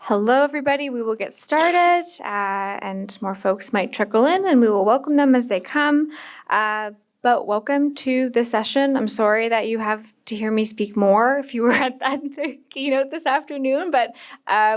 Hello, everybody. We will get started, and more folks might trickle in, and we will welcome them as they come. But welcome to the session. I'm sorry that you have to hear me speak more if you were at the keynote this afternoon, but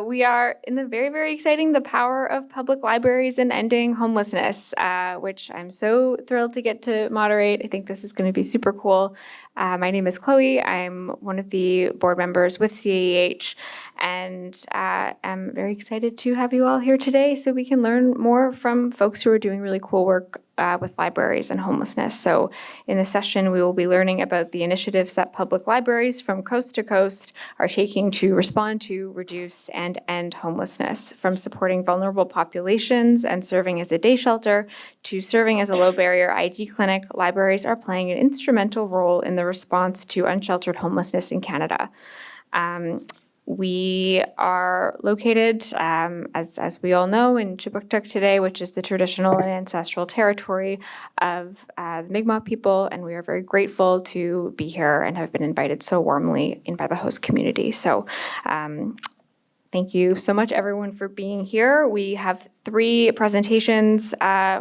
we are in the very, very exciting The Power of Public Libraries in Ending Homelessness, which I'm so thrilled to get to moderate. I think this is going to be super cool. My name is Chloe. I'm one of the board members with CAEH, and I'm very excited to have you all here today so we can learn more from folks who are doing really cool work with libraries and homelessness. So in this session, we will be learning about the initiatives that public libraries from coast to coast are taking to respond to, reduce, and end homelessness, from supporting vulnerable populations and serving as a day shelter to serving as a low-barrier ID clinic. Libraries are playing an instrumental role in the response to unsheltered homelessness in Canada. We are located, as we all know, in Chipuktuk today, which is the traditional and ancestral territory of the Mi'kmaq people, and we are very grateful to be here and have been invited so warmly in by the host community. So thank you so much, everyone, for being here. We have 3 presentations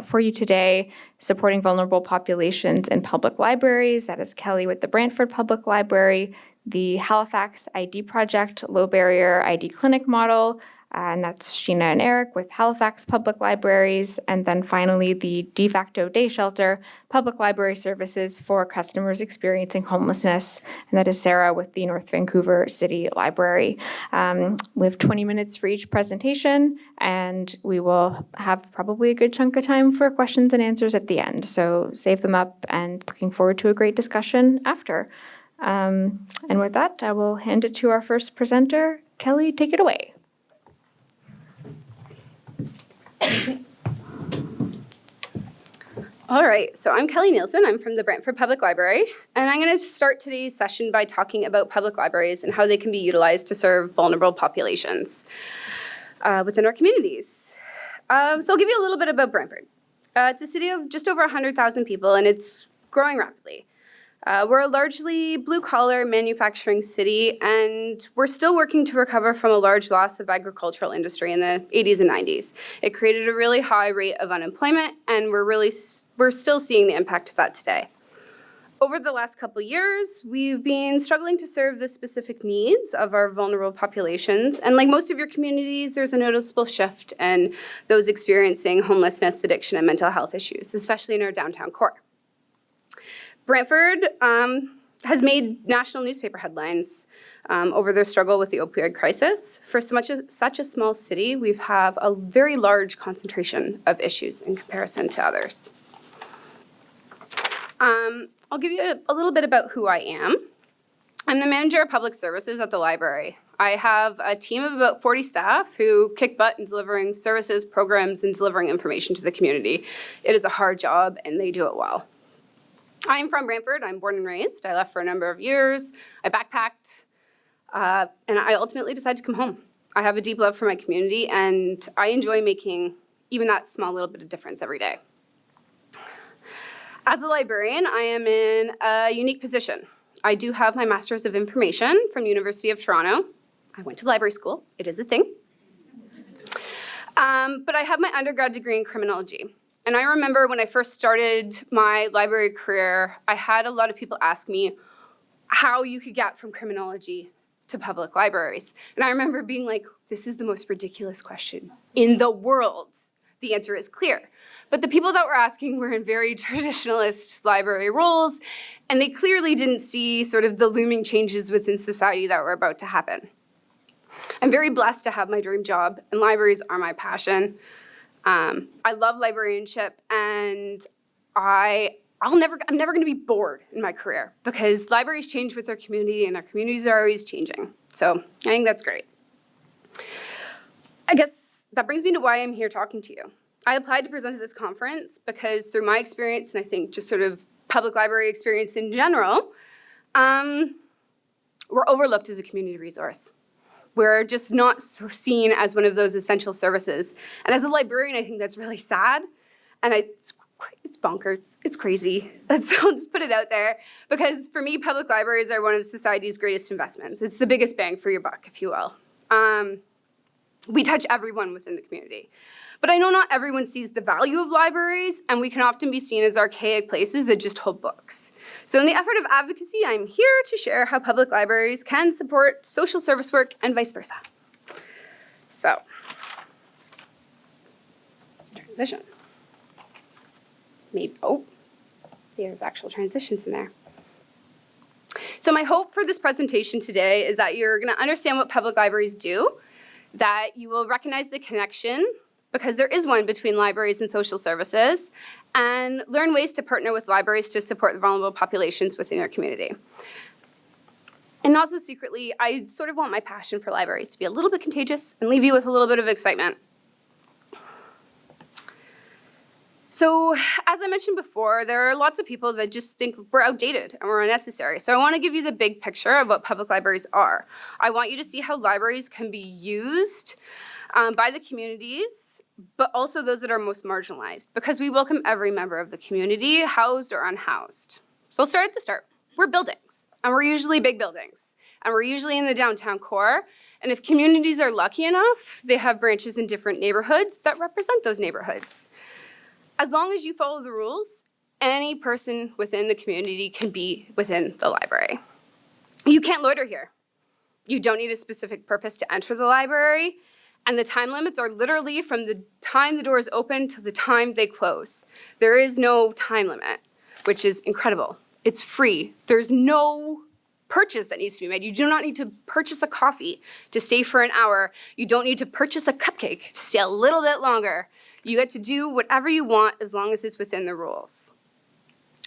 for you today, supporting vulnerable populations in public libraries. That is Kelly with the Brantford Public Library, the Halifax ID Project Low Barrier ID Clinic Model, and that's Sheena and Eric with Halifax Public Libraries, and then finally the de facto day shelter Public Library Services for customers experiencing homelessness, and that is Sarah with the North Vancouver City Library. We have 20 minutes for each presentation, and we will have probably a good chunk of time for questions and answers at the end, so save them up, and looking forward to a great discussion after. And with that, I will hand it to our first presenter. Kelly, take it away. All right, so I'm Kelly Nielsen. I'm from the Brantford Public Library, and I'm going to start today's session by talking about public libraries and how they can be utilized to serve vulnerable populations within our communities. So I'll give you a little bit about Brantford. It's a city of just over 100,000 people, and it's growing rapidly. We're a largely blue-collar manufacturing city, and we're still working to recover from a large loss of agricultural industry in the 80s and 90s. It created a really high rate of unemployment, and we're still seeing the impact of that today. Over the last couple of years, we've been struggling to serve the specific needs of our vulnerable populations, and like most of your communities, there's a noticeable shift in those experiencing homelessness, addiction, and mental health issues, especially in our downtown core. Brantford has made national newspaper headlines over their struggle with the opioid crisis. For such a small city, we have a very large concentration of issues in comparison to others. I'll give you a little bit about who I am. I'm the manager of public services at the library. I have a team of about 40 staff who kick butt in delivering services, programs, and delivering information to the community. It is a hard job, and they do it well. I'm from Brantford. I'm born and raised. I left for a number of years. I backpacked, and I ultimately decided to come home. I have a deep love for my community, and I enjoy making even that small little bit of difference every day. As a librarian, I am in a unique position. I do have my Master's of Information from the University of Toronto. I went to library school. It is a thing. But I have my undergrad degree in criminology. And I remember when I first started my library career, I had a lot of people ask me how you could get from criminology to public libraries. And I remember being like, this is the most ridiculous question in the world. The answer is clear. But the people that were asking were in very traditionalist library roles, and they clearly didn't see sort of the looming changes within society that were about to happen. I'm very blessed to have my dream job, and libraries are my passion. I love librarianship, and I'm never going to be bored in my career because libraries change with their community, and our communities are always changing. So I think that's great. I guess that brings me to why I'm here talking to you. I applied to present at this conference because through my experience, and I think just sort of public library experience in general, we're overlooked as a community resource. We're just not so seen as one of those essential services. And as a librarian, I think that's really sad. And it's bonkers. It's crazy. So I'll just put it out there. Because for me, public libraries are one of society's greatest investments. It's the biggest bang for your buck, if you will. We touch everyone within the community. But I know not everyone sees the value of libraries, and we can often be seen as archaic places that just hold books. So in the effort of advocacy, I'm here to share how public libraries can support social service work and vice versa. So, transition. Maybe, there's actual transitions in there. So my hope for this presentation today is that you're gonna understand what public libraries do, that you will recognize the connection, because there is one between libraries and social services, and learn ways to partner with libraries to support the vulnerable populations within your community. And not so secretly, I sort of want my passion for libraries to be a little bit contagious and leave you with a little bit of excitement. So, as I mentioned before, there are lots of people that just think we're outdated and we're unnecessary. So I want to give you the big picture of what public libraries are. I want you to see how libraries can be used by the communities, but also those that are most marginalized, because we welcome every member of the community, housed or unhoused. So I'll start at the start. We're buildings, and we're usually big buildings, and we're usually in the downtown core. And if communities are lucky enough, they have branches in different neighborhoods that represent those neighborhoods. As long as you follow the rules, any person within the community can be within the library. You can't loiter here. You don't need a specific purpose to enter the library, and the time limits are literally from the time the doors open to the time they close. There is no time limit, which is incredible. It's free. There's no purchase that needs to be made. You do not need to purchase a coffee to stay for an hour. You don't need to purchase a cupcake to stay a little bit longer. You get to do whatever you want as long as it's within the rules.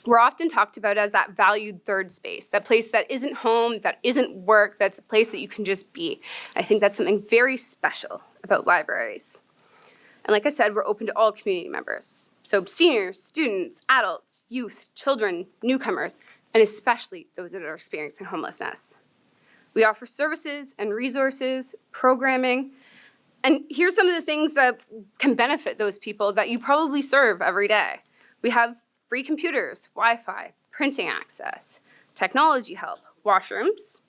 We're often talked about as that valued third space, that place that isn't home, that isn't work, that's a place that you can just be. I think that's something very special about libraries. And like I said, we're open to all community members. So seniors, students, adults, youth, children, newcomers, and especially those that are experiencing homelessness. We offer services and resources, programming, and here's some of the things that can benefit those people that you probably serve every day. We have free computers, Wi-Fi, printing access, technology help, washrooms.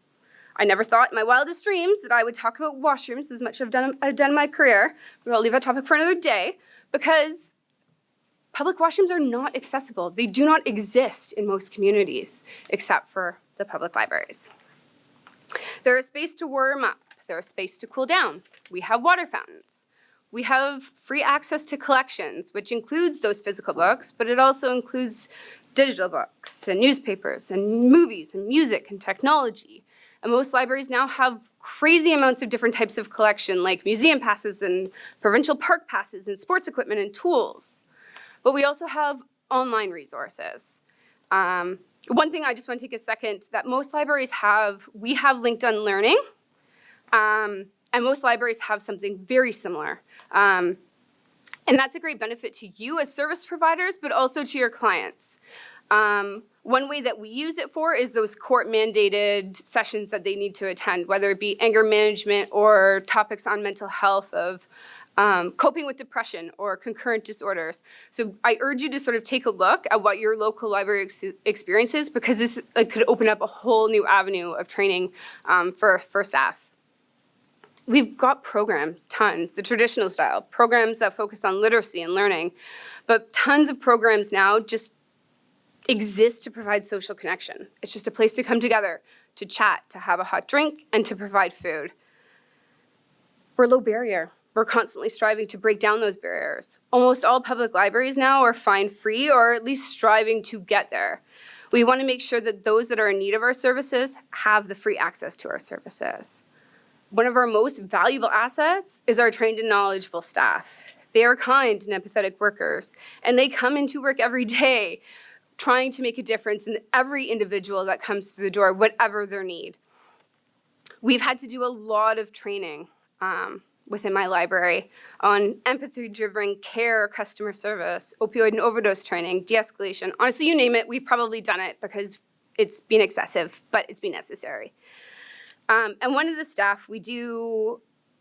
I never thought in my wildest dreams that I would talk about washrooms as much as I've done in my career, but I'll leave that topic for another day, because public washrooms are not accessible. They do not exist in most communities, except for the public libraries. There is space to warm up. There is space to cool down. We have water fountains. We have free access to collections, which includes those physical books, but it also includes digital books and newspapers and movies and music and technology. And most libraries now have crazy amounts of different types of collection, like museum passes and provincial park passes and sports equipment and tools. But we also have online resources. One thing I just want to take a second, that most libraries have, we have LinkedIn Learning, and most libraries have something very similar. And that's a great benefit to you as service providers, but also to your clients. One way that we use it for is those court-mandated sessions that they need to attend, whether it be anger management or topics on mental health of coping with depression or concurrent disorders. So I urge you to sort of take a look at what your local library experiences, because this could open up a whole new avenue of training for staff. We've got programs, tons, the traditional style, programs that focus on literacy and learning, but tons of programs now just exist to provide social connection. It's just a place to come together, to chat, to have a hot drink, and to provide food. We're low barrier. We're constantly striving to break down those barriers. Almost all public libraries now are fine-free, or at least striving to get there. We want to make sure that those that are in need of our services have the free access to our services. One of our most valuable assets is our trained and knowledgeable staff. They are kind and empathetic workers, and they come into work every day trying to make a difference in every individual that comes through the door, whatever their need. We've had to do a lot of training within my library on empathy-driven care, customer service, opioid and overdose training, de-escalation. Honestly, you name it, we've probably done it because it's been excessive, but it's been necessary. And one of the staff we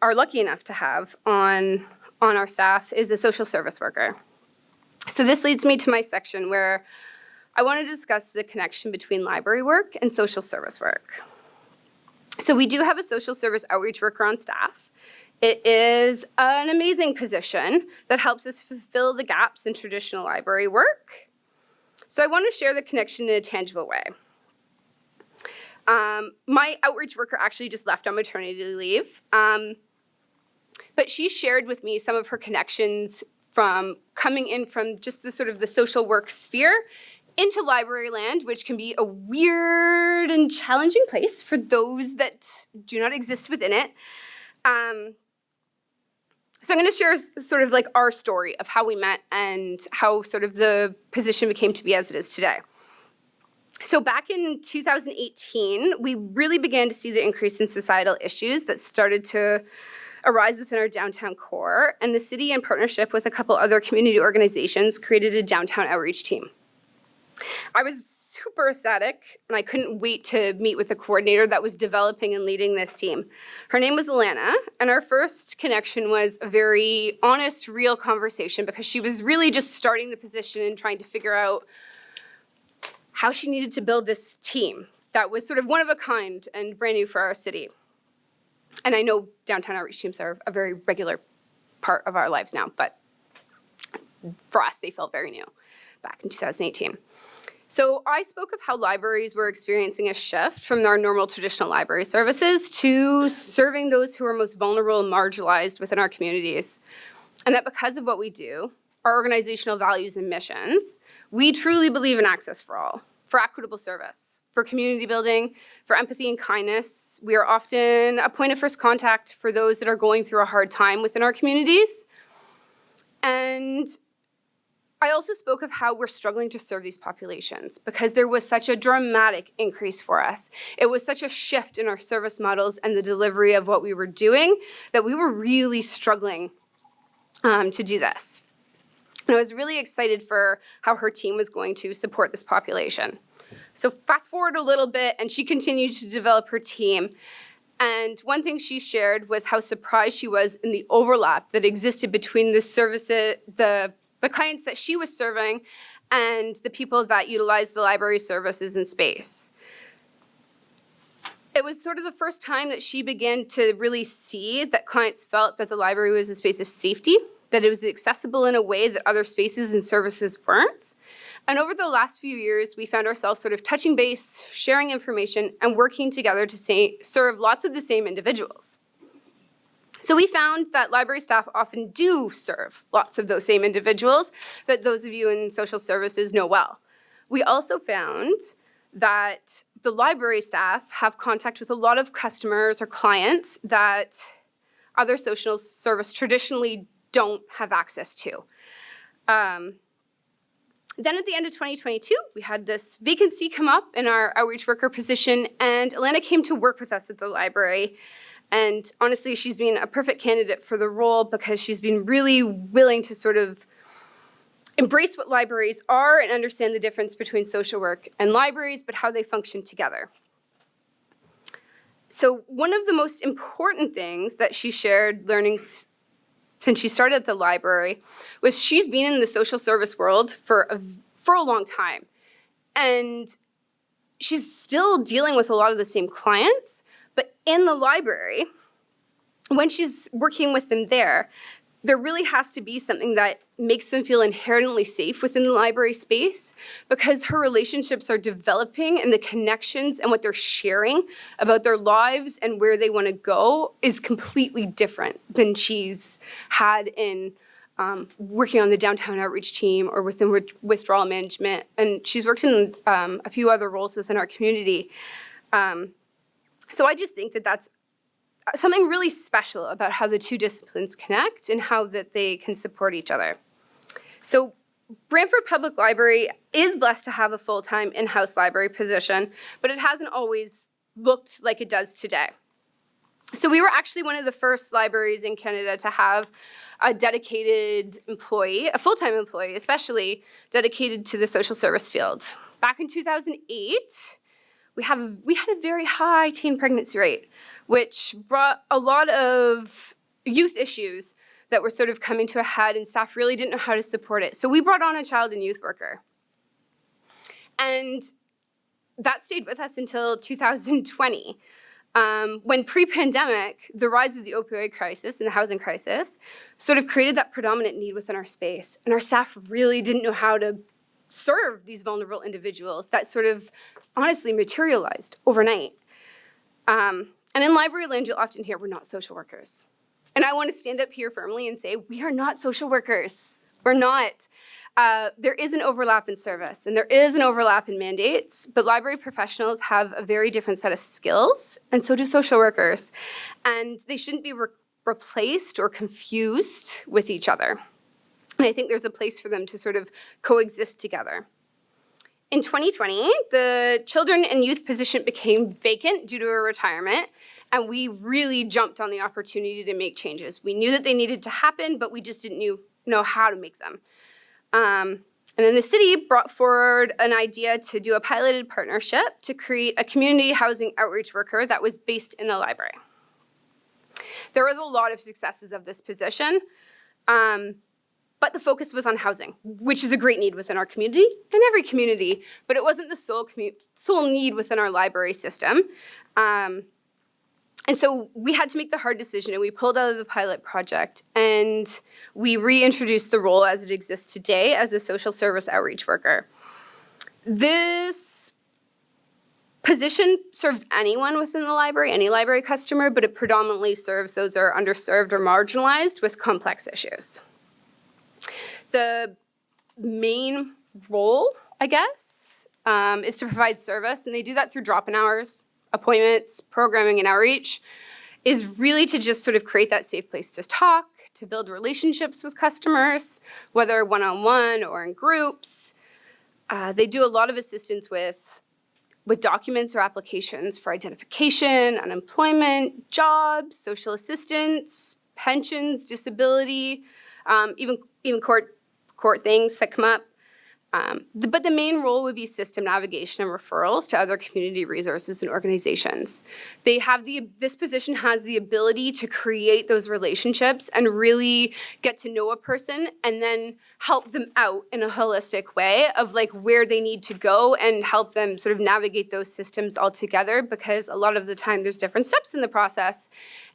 are lucky enough to have on our staff is a social service worker. So this leads me to my section where I want to discuss the connection between library work and social service work. So we do have a social service outreach worker on staff, It is an amazing position that helps us fulfill the gaps in traditional library work. So I want to share the connection in a tangible way. My outreach worker actually just left on maternity leave, but she shared with me some of her connections from coming in from just the sort of the social work sphere into library land, which can be a weird and challenging place for those that do not exist within it. So I'm going to share sort of like our story of how we met and how sort of the position became to be as it is today. So back in 2018, we really began to see the increase in societal issues that started to arise within our downtown core, and the city, in partnership with a couple other community organizations, created a downtown outreach team. I was super ecstatic, and I couldn't wait to meet with the coordinator that was developing and leading this team. Her name was Alana, and our first connection was a very honest, real conversation because she was really just starting the position and trying to figure out how she needed to build this team that was sort of one of a kind and brand new for our city. And I know downtown outreach teams are a very regular part of our lives now, but for us, they felt very new back in 2018. So I spoke of how libraries were experiencing a shift from our normal traditional library services to serving those who are most vulnerable and marginalized within our communities. And that because of what we do, our organizational values and missions, we truly believe in access for all, for equitable service, for community building, for empathy and kindness. We are often a point of first contact for those that are going through a hard time within our communities. And I also spoke of how we're struggling to serve these populations because there was such a dramatic increase for us. It was such a shift in our service models and the delivery of what we were doing that we were really struggling to do this. And I was really excited for how her team was going to support this population. So fast forward a little bit, and she continued to develop her team. And one thing she shared was how surprised she was in the overlap that existed between the services, the clients that she was serving and the people that utilized the library services and space. It was sort of the first time that she began to really see that clients felt that the library was a space of safety, that it was accessible in a way that other spaces and services weren't. And over the last few years, we found ourselves sort of touching base, sharing information, and working together to serve lots of the same individuals. So we found that library staff often do serve lots of those same individuals that those of you in social services know well. We also found that the library staff have contact with a lot of customers or clients that other social service traditionally don't have access to. Then at the end of 2022, we had this vacancy come up in our outreach worker position, and Alana came to work with us at the library. And honestly, she's been a perfect candidate for the role because she's been really willing to sort of embrace what libraries are and understand the difference between social work and libraries, but how they function together. So one of the most important things that she shared learning since she started at the library was she's been in the social service world for a long time. And she's still dealing with a lot of the same clients, but in the library, when she's working with them there really has to be something that makes them feel inherently safe within the library space because her relationships are developing and the connections and what they're sharing about their lives and where they want to go is completely different than she's had in working on the downtown outreach team or within withdrawal management. And she's worked in a few other roles within our community. So I just think that that's something really special about how the two disciplines connect and how that they can support each other. So Brantford Public Library is blessed to have a full-time in-house library position, but it hasn't always looked like it does today. So we were actually one of the first libraries in Canada to have a dedicated employee, a full-time employee especially, dedicated to the social service field. Back in 2008, we had a very high teen pregnancy rate, which brought a lot of youth issues that were sort of coming to a head, and staff really didn't know how to support it. So we brought on a child and youth worker. And that stayed with us until 2020. When pre-pandemic, the rise of the opioid crisis and the housing crisis sort of created that predominant need within our space. And our staff really didn't know how to serve these vulnerable individuals that sort of honestly materialized overnight. And in library land, you'll often hear, we're not social workers. And I want to stand up here firmly and say, we are not social workers. We're not. There is an overlap in service and there is an overlap in mandates, but library professionals have a very different set of skills, and so do social workers. And they shouldn't be replaced or confused with each other. And I think there's a place for them to sort of coexist together. In 2020, the children and youth position became vacant due to a retirement, and we really jumped on the opportunity to make changes. We knew that they needed to happen, but we just didn't know how to make them. And then the city brought forward an idea to do a piloted partnership to create a community housing outreach worker that was based in the library. There was a lot of successes of this position, but the focus was on housing, which is a great need within our community and every community, but it wasn't the sole need within our library system. And so we had to make the hard decision, and we pulled out of the pilot project, and we reintroduced the role as it exists today as a social service outreach worker. This position serves anyone within the library, any library customer, but it predominantly serves those that are underserved or marginalized with complex issues. The main role, I guess, is to provide service, and they do that through drop-in hours, appointments, programming, and outreach, is really to just sort of create that safe place to talk, to build relationships with customers, whether one-on-one or in groups. They do a lot of assistance with documents or applications for identification, unemployment, jobs, social assistance, pensions, disability, even court things that come up. But the main role would be system navigation and referrals to other community resources and organizations. This position has the ability to create those relationships and really get to know a person and then help them out in a holistic way of like where they need to go and help them sort of navigate those systems all together, because a lot of the time there's different steps in the process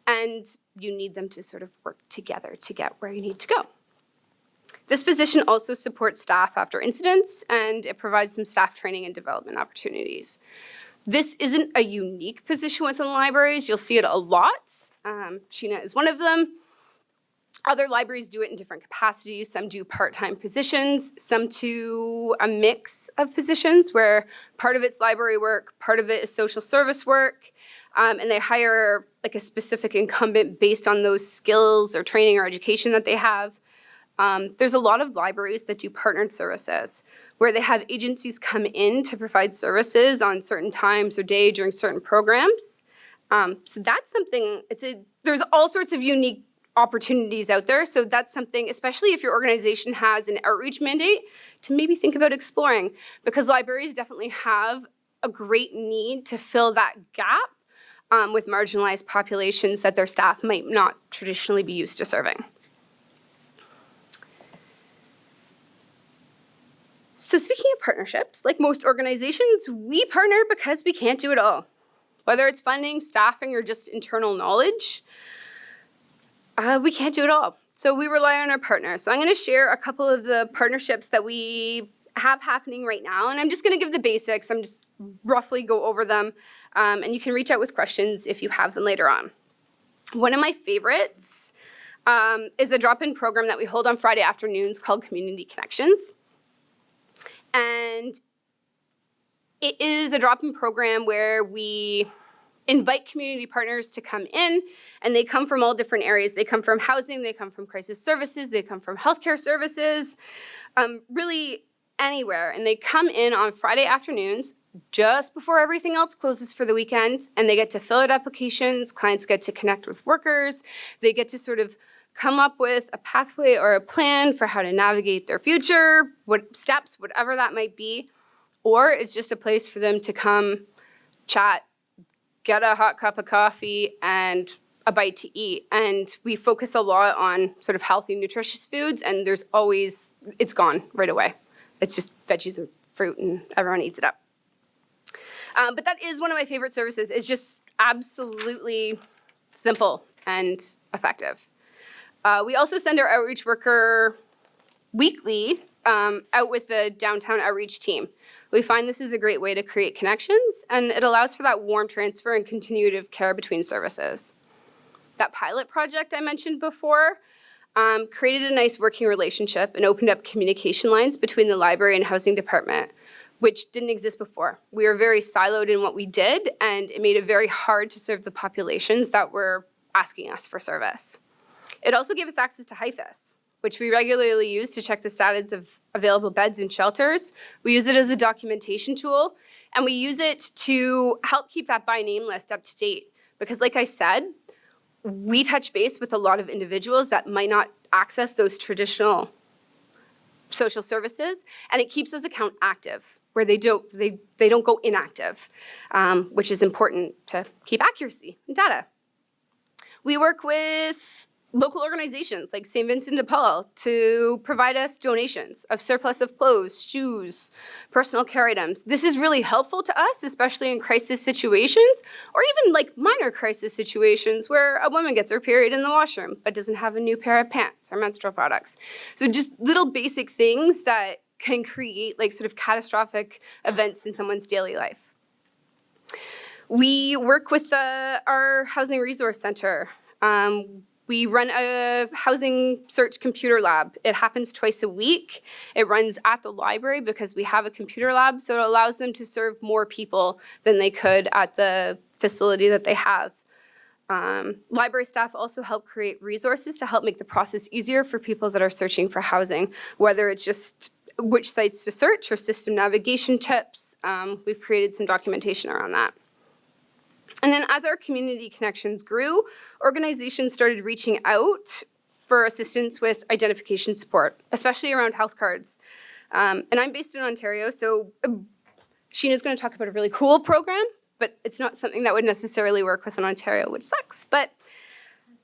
and you need them to sort of work together to get where you need to go. This position also supports staff after incidents, and it provides some staff training and development opportunities. This isn't a unique position within libraries. You'll see it a lot. Sheena is one of them. Other libraries do it in different capacities. Some do part-time positions, some do a mix of positions where part of it's library work, part of it is social service work, and they hire like a specific incumbent based on those skills or training or education that they have. There's a lot of libraries that do partnered services where they have agencies come in to provide services on certain times or day during certain programs. So that's something, there's all sorts of unique opportunities out there. So that's something, especially if your organization has an outreach mandate, to maybe think about exploring, because libraries definitely have a great need to fill that gap with marginalized populations that their staff might not traditionally be used to serving. So speaking of partnerships, like most organizations, we partner because we can't do it all. Whether it's funding, staffing, or just internal knowledge, we can't do it all. So we rely on our partners. So I'm going to share a couple of the partnerships that we have happening right now, and I'm just going to give the basics. I'm just roughly go over them, and you can reach out with questions if you have them later on. One of my favorites is a drop-in program that we hold on Friday afternoons called Community Connections. And it is a drop-in program where we invite community partners to come in, and they come from all different areas. They come from housing, they come from crisis services, they come from healthcare services, really anywhere. And they come in on Friday afternoons just before everything else closes for the weekend, and they get to fill out applications. Clients get to connect with workers. They get to sort of come up with a pathway or a plan for how to navigate their future, what steps, whatever that might be. Or it's just a place for them to come chat, get a hot cup of coffee, and a bite to eat. And we focus a lot on sort of healthy, nutritious foods, and it's gone right away. It's just veggies and fruit, and everyone eats it up. But that is one of my favorite services. It's just absolutely simple and effective. We also send our outreach worker weekly out with the downtown outreach team. We find this is a great way to create connections, and it allows for that warm transfer and continuative care between services. That pilot project I mentioned before created a nice working relationship and opened up communication lines between the library and housing department, which didn't exist before. We were very siloed in what we did, and it made it very hard to serve the populations that were asking us for service. It also gave us access to HIFIS, which we regularly use to check the status of available beds in shelters. We use it as a documentation tool, and we use it to help keep that by name list up to date. Because like I said, we touch base with a lot of individuals that might not access those traditional social services, and it keeps those accounts active, where they don't go inactive, which is important to keep accuracy in data. We work with local organizations like St. Vincent de Paul to provide us donations of surplus of clothes, shoes, personal care items. This is really helpful to us, especially in crisis situations, or even like minor crisis situations where a woman gets her period in the washroom but doesn't have a new pair of pants or menstrual products. So just little basic things that can create like sort of catastrophic events in someone's daily life. We work with our Housing Resource Center. We run a housing search computer lab. It happens twice a week. It runs at the library because we have a computer lab, so it allows them to serve more people than they could at the facility that they have. Library staff also help create resources to help make the process easier for people that are searching for housing, whether it's just which sites to search or system navigation tips. We've created some documentation around that. And then as our community connections grew, organizations started reaching out for assistance with identification support, especially around health cards. And I'm based in Ontario, so Sheena's going to talk about a really cool program, but it's not something that would necessarily work with in Ontario, which sucks. But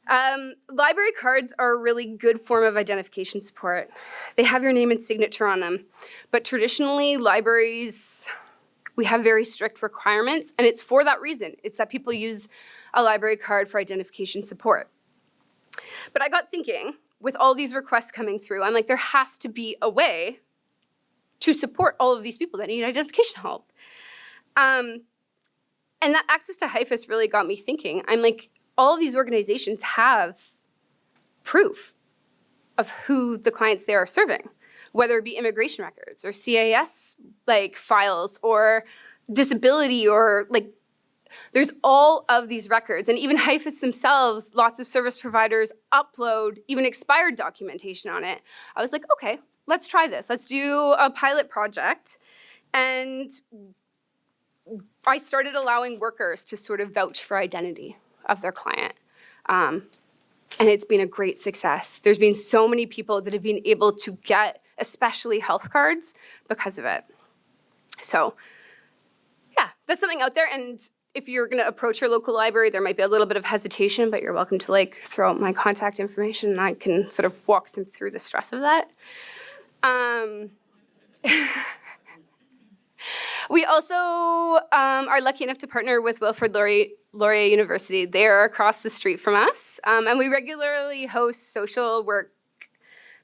library cards are a really good form of identification support. They have your name and signature on them. But traditionally, libraries, we have very strict requirements, and it's for that reason. It's that people use a library card for identification support. But I got thinking, with all these requests coming through, I'm like, there has to be a way to support all of these people that need identification help. And that access to HIFIS really got me thinking. I'm like, all of these organizations have proof of who the clients they are serving, whether it be immigration records or CAS like files or disability or like, there's all of these records. And even HIFIS themselves, lots of service providers upload even expired documentation on it. I was like, okay, let's try this. Let's do a pilot project. And I started allowing workers to sort of vouch for identity of their client. And it's been a great success. There's been so many people that have been able to get especially health cards because of it. So yeah, that's something out there. And if you're going to approach your local library, there might be a little bit of hesitation, but you're welcome to like throw out my contact information and I can sort of walk them through the stress of that. We also are lucky enough to partner with Wilfrid Laurier University. They're across the street from us, and we regularly host social work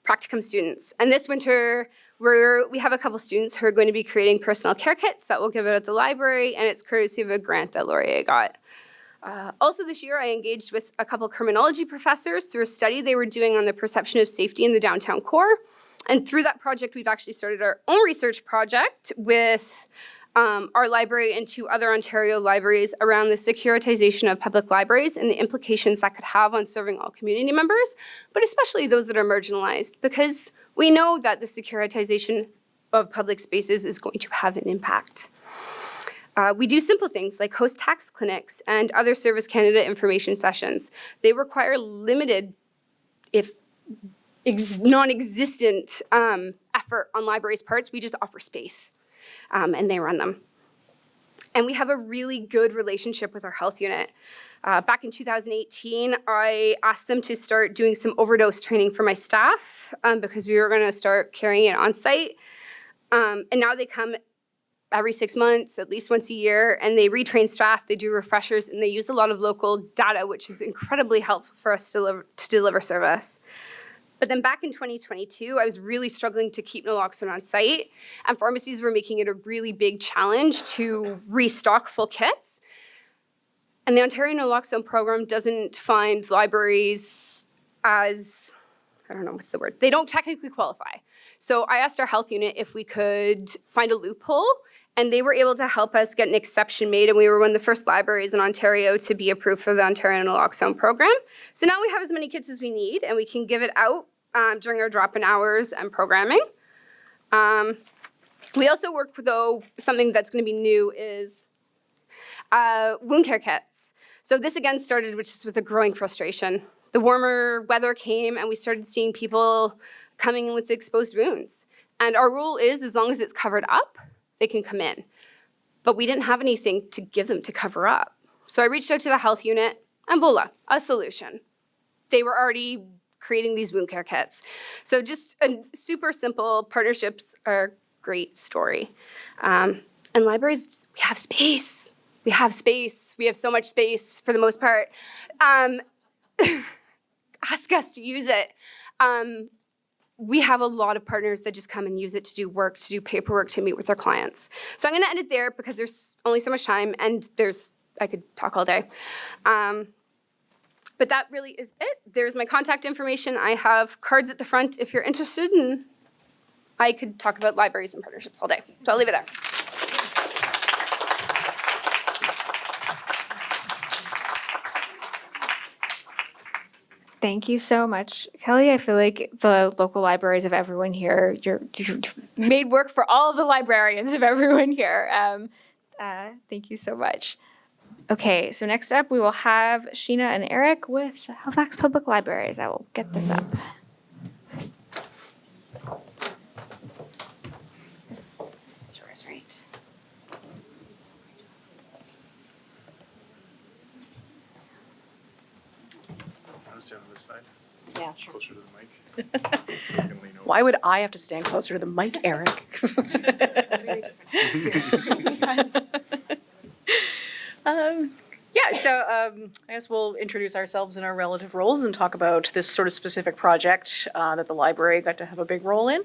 practicum students. And this winter, we have a couple students who are going to be creating personal care kits that we'll give out at the library, and it's courtesy of a grant that Laurier got. Also this year, I engaged with a couple criminology professors through a study they were doing on the perception of safety in the downtown core. And through that project, we've actually started our own research project with our library and 2 other Ontario libraries around the securitization of public libraries and the implications that could have on serving all community members, but especially those that are marginalized, because we know that the securitization of public spaces is going to have an impact. We do simple things like host tax clinics and other service candidate information sessions. They require limited, if non-existent effort on libraries' parts. We just offer space, and they run them. And we have a really good relationship with our health unit. Back in 2018, I asked them to start doing some overdose training for my staff because we were going to start carrying it on site. And now they come every 6 months, at least once a year, and they retrain staff, they do refreshers, and they use a lot of local data, which is incredibly helpful for us to deliver service. But then back in 2022, I was really struggling to keep naloxone on site, and pharmacies were making it a really big challenge to restock full kits. And the Ontario Naloxone Program doesn't find libraries as, I don't know, what's the word? They don't technically qualify. So I asked our health unit if we could find a loophole, and they were able to help us get an exception made, and we were one of the first libraries in Ontario to be approved for the Ontario Naloxone Program. So now we have as many kits as we need, and we can give it out during our drop-in hours and programming. We also work, though, something that's going to be new is wound care kits. So this again started just with a growing frustration. The warmer weather came, and we started seeing people coming in with exposed wounds. And our rule is, as long as it's covered up, they can come in. But we didn't have anything to give them to cover up. So I reached out to the health unit, and voila, a solution. They were already creating these wound care kits. So just a super simple, partnerships are a great story. And libraries, we have space. We have space. We have so much space for the most part. Ask us to use it. We have a lot of partners that just come and use it to do work, to do paperwork, to meet with their clients. So I'm going to end it there because there's only so much time, and I could talk all day. But that really is it. There's my contact information. I have cards at the front if you're interested, and I could talk about libraries and partnerships all day. So I'll leave it there. Thank you so much, Kelly. I feel like the local libraries of everyone here, you've made work for all of the librarians of everyone here. Thank you so much. Okay, so next up we will have Sheena and Eric with Halifax Public Libraries. I will get this up. This is yours, right? I'll stand on this side, Yeah, sure. closer to the mic. You can lean over. Why would I have to stand closer to the mic, Eric? Very different. I guess we'll introduce ourselves in our relative roles and talk about this sort of specific project that the library got to have a big role in.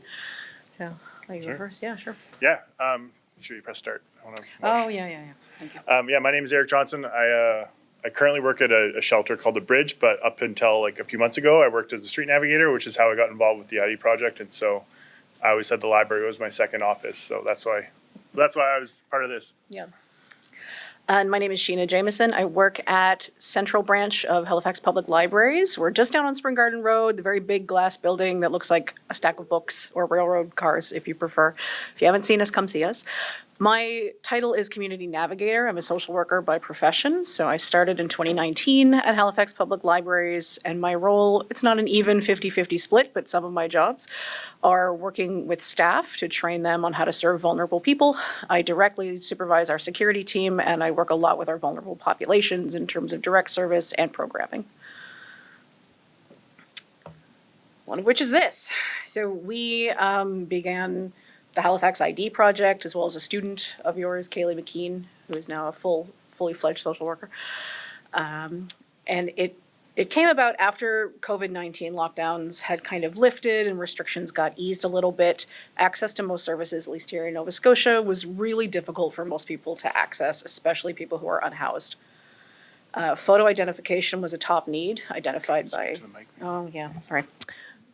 So, I'll you go Sure. first. Yeah, sure. Yeah, make sure you press start. I wanna Oh, yeah. Thank you. Yeah, my name is Eric Johnson. I currently work at a shelter called The Bridge, but up until like a few months ago, I worked as a street navigator, which is how I got involved with the ID project. And so I always said the library was my second office. So that's why I was part of this. Yeah. And my name is Sheena Jameson. I work at Central Branch of Halifax Public Libraries. We're just down on Spring Garden Road, the very big glass building that looks like a stack of books or railroad cars, if you prefer. If you haven't seen us, come see us. My title is Community Navigator. I'm a social worker by profession. So I started in 2019 at Halifax Public Libraries, and my role, it's not an even 50-50 split, but some of my jobs are working with staff to train them on how to serve vulnerable people. I directly supervise our security team, and I work a lot with our vulnerable populations in terms of direct service and programming. One of which is this. So we began the Halifax ID project, as well as a student of yours, Kaylee McKean, who is now a fully fledged social worker. And it came about after COVID-19 lockdowns had kind of lifted and restrictions got eased a little bit. Access to most services, at least here in Nova Scotia, was really difficult for most people to access, especially people who are unhoused. Photo identification was a top need, identified by... To the mic. Oh, yeah, sorry.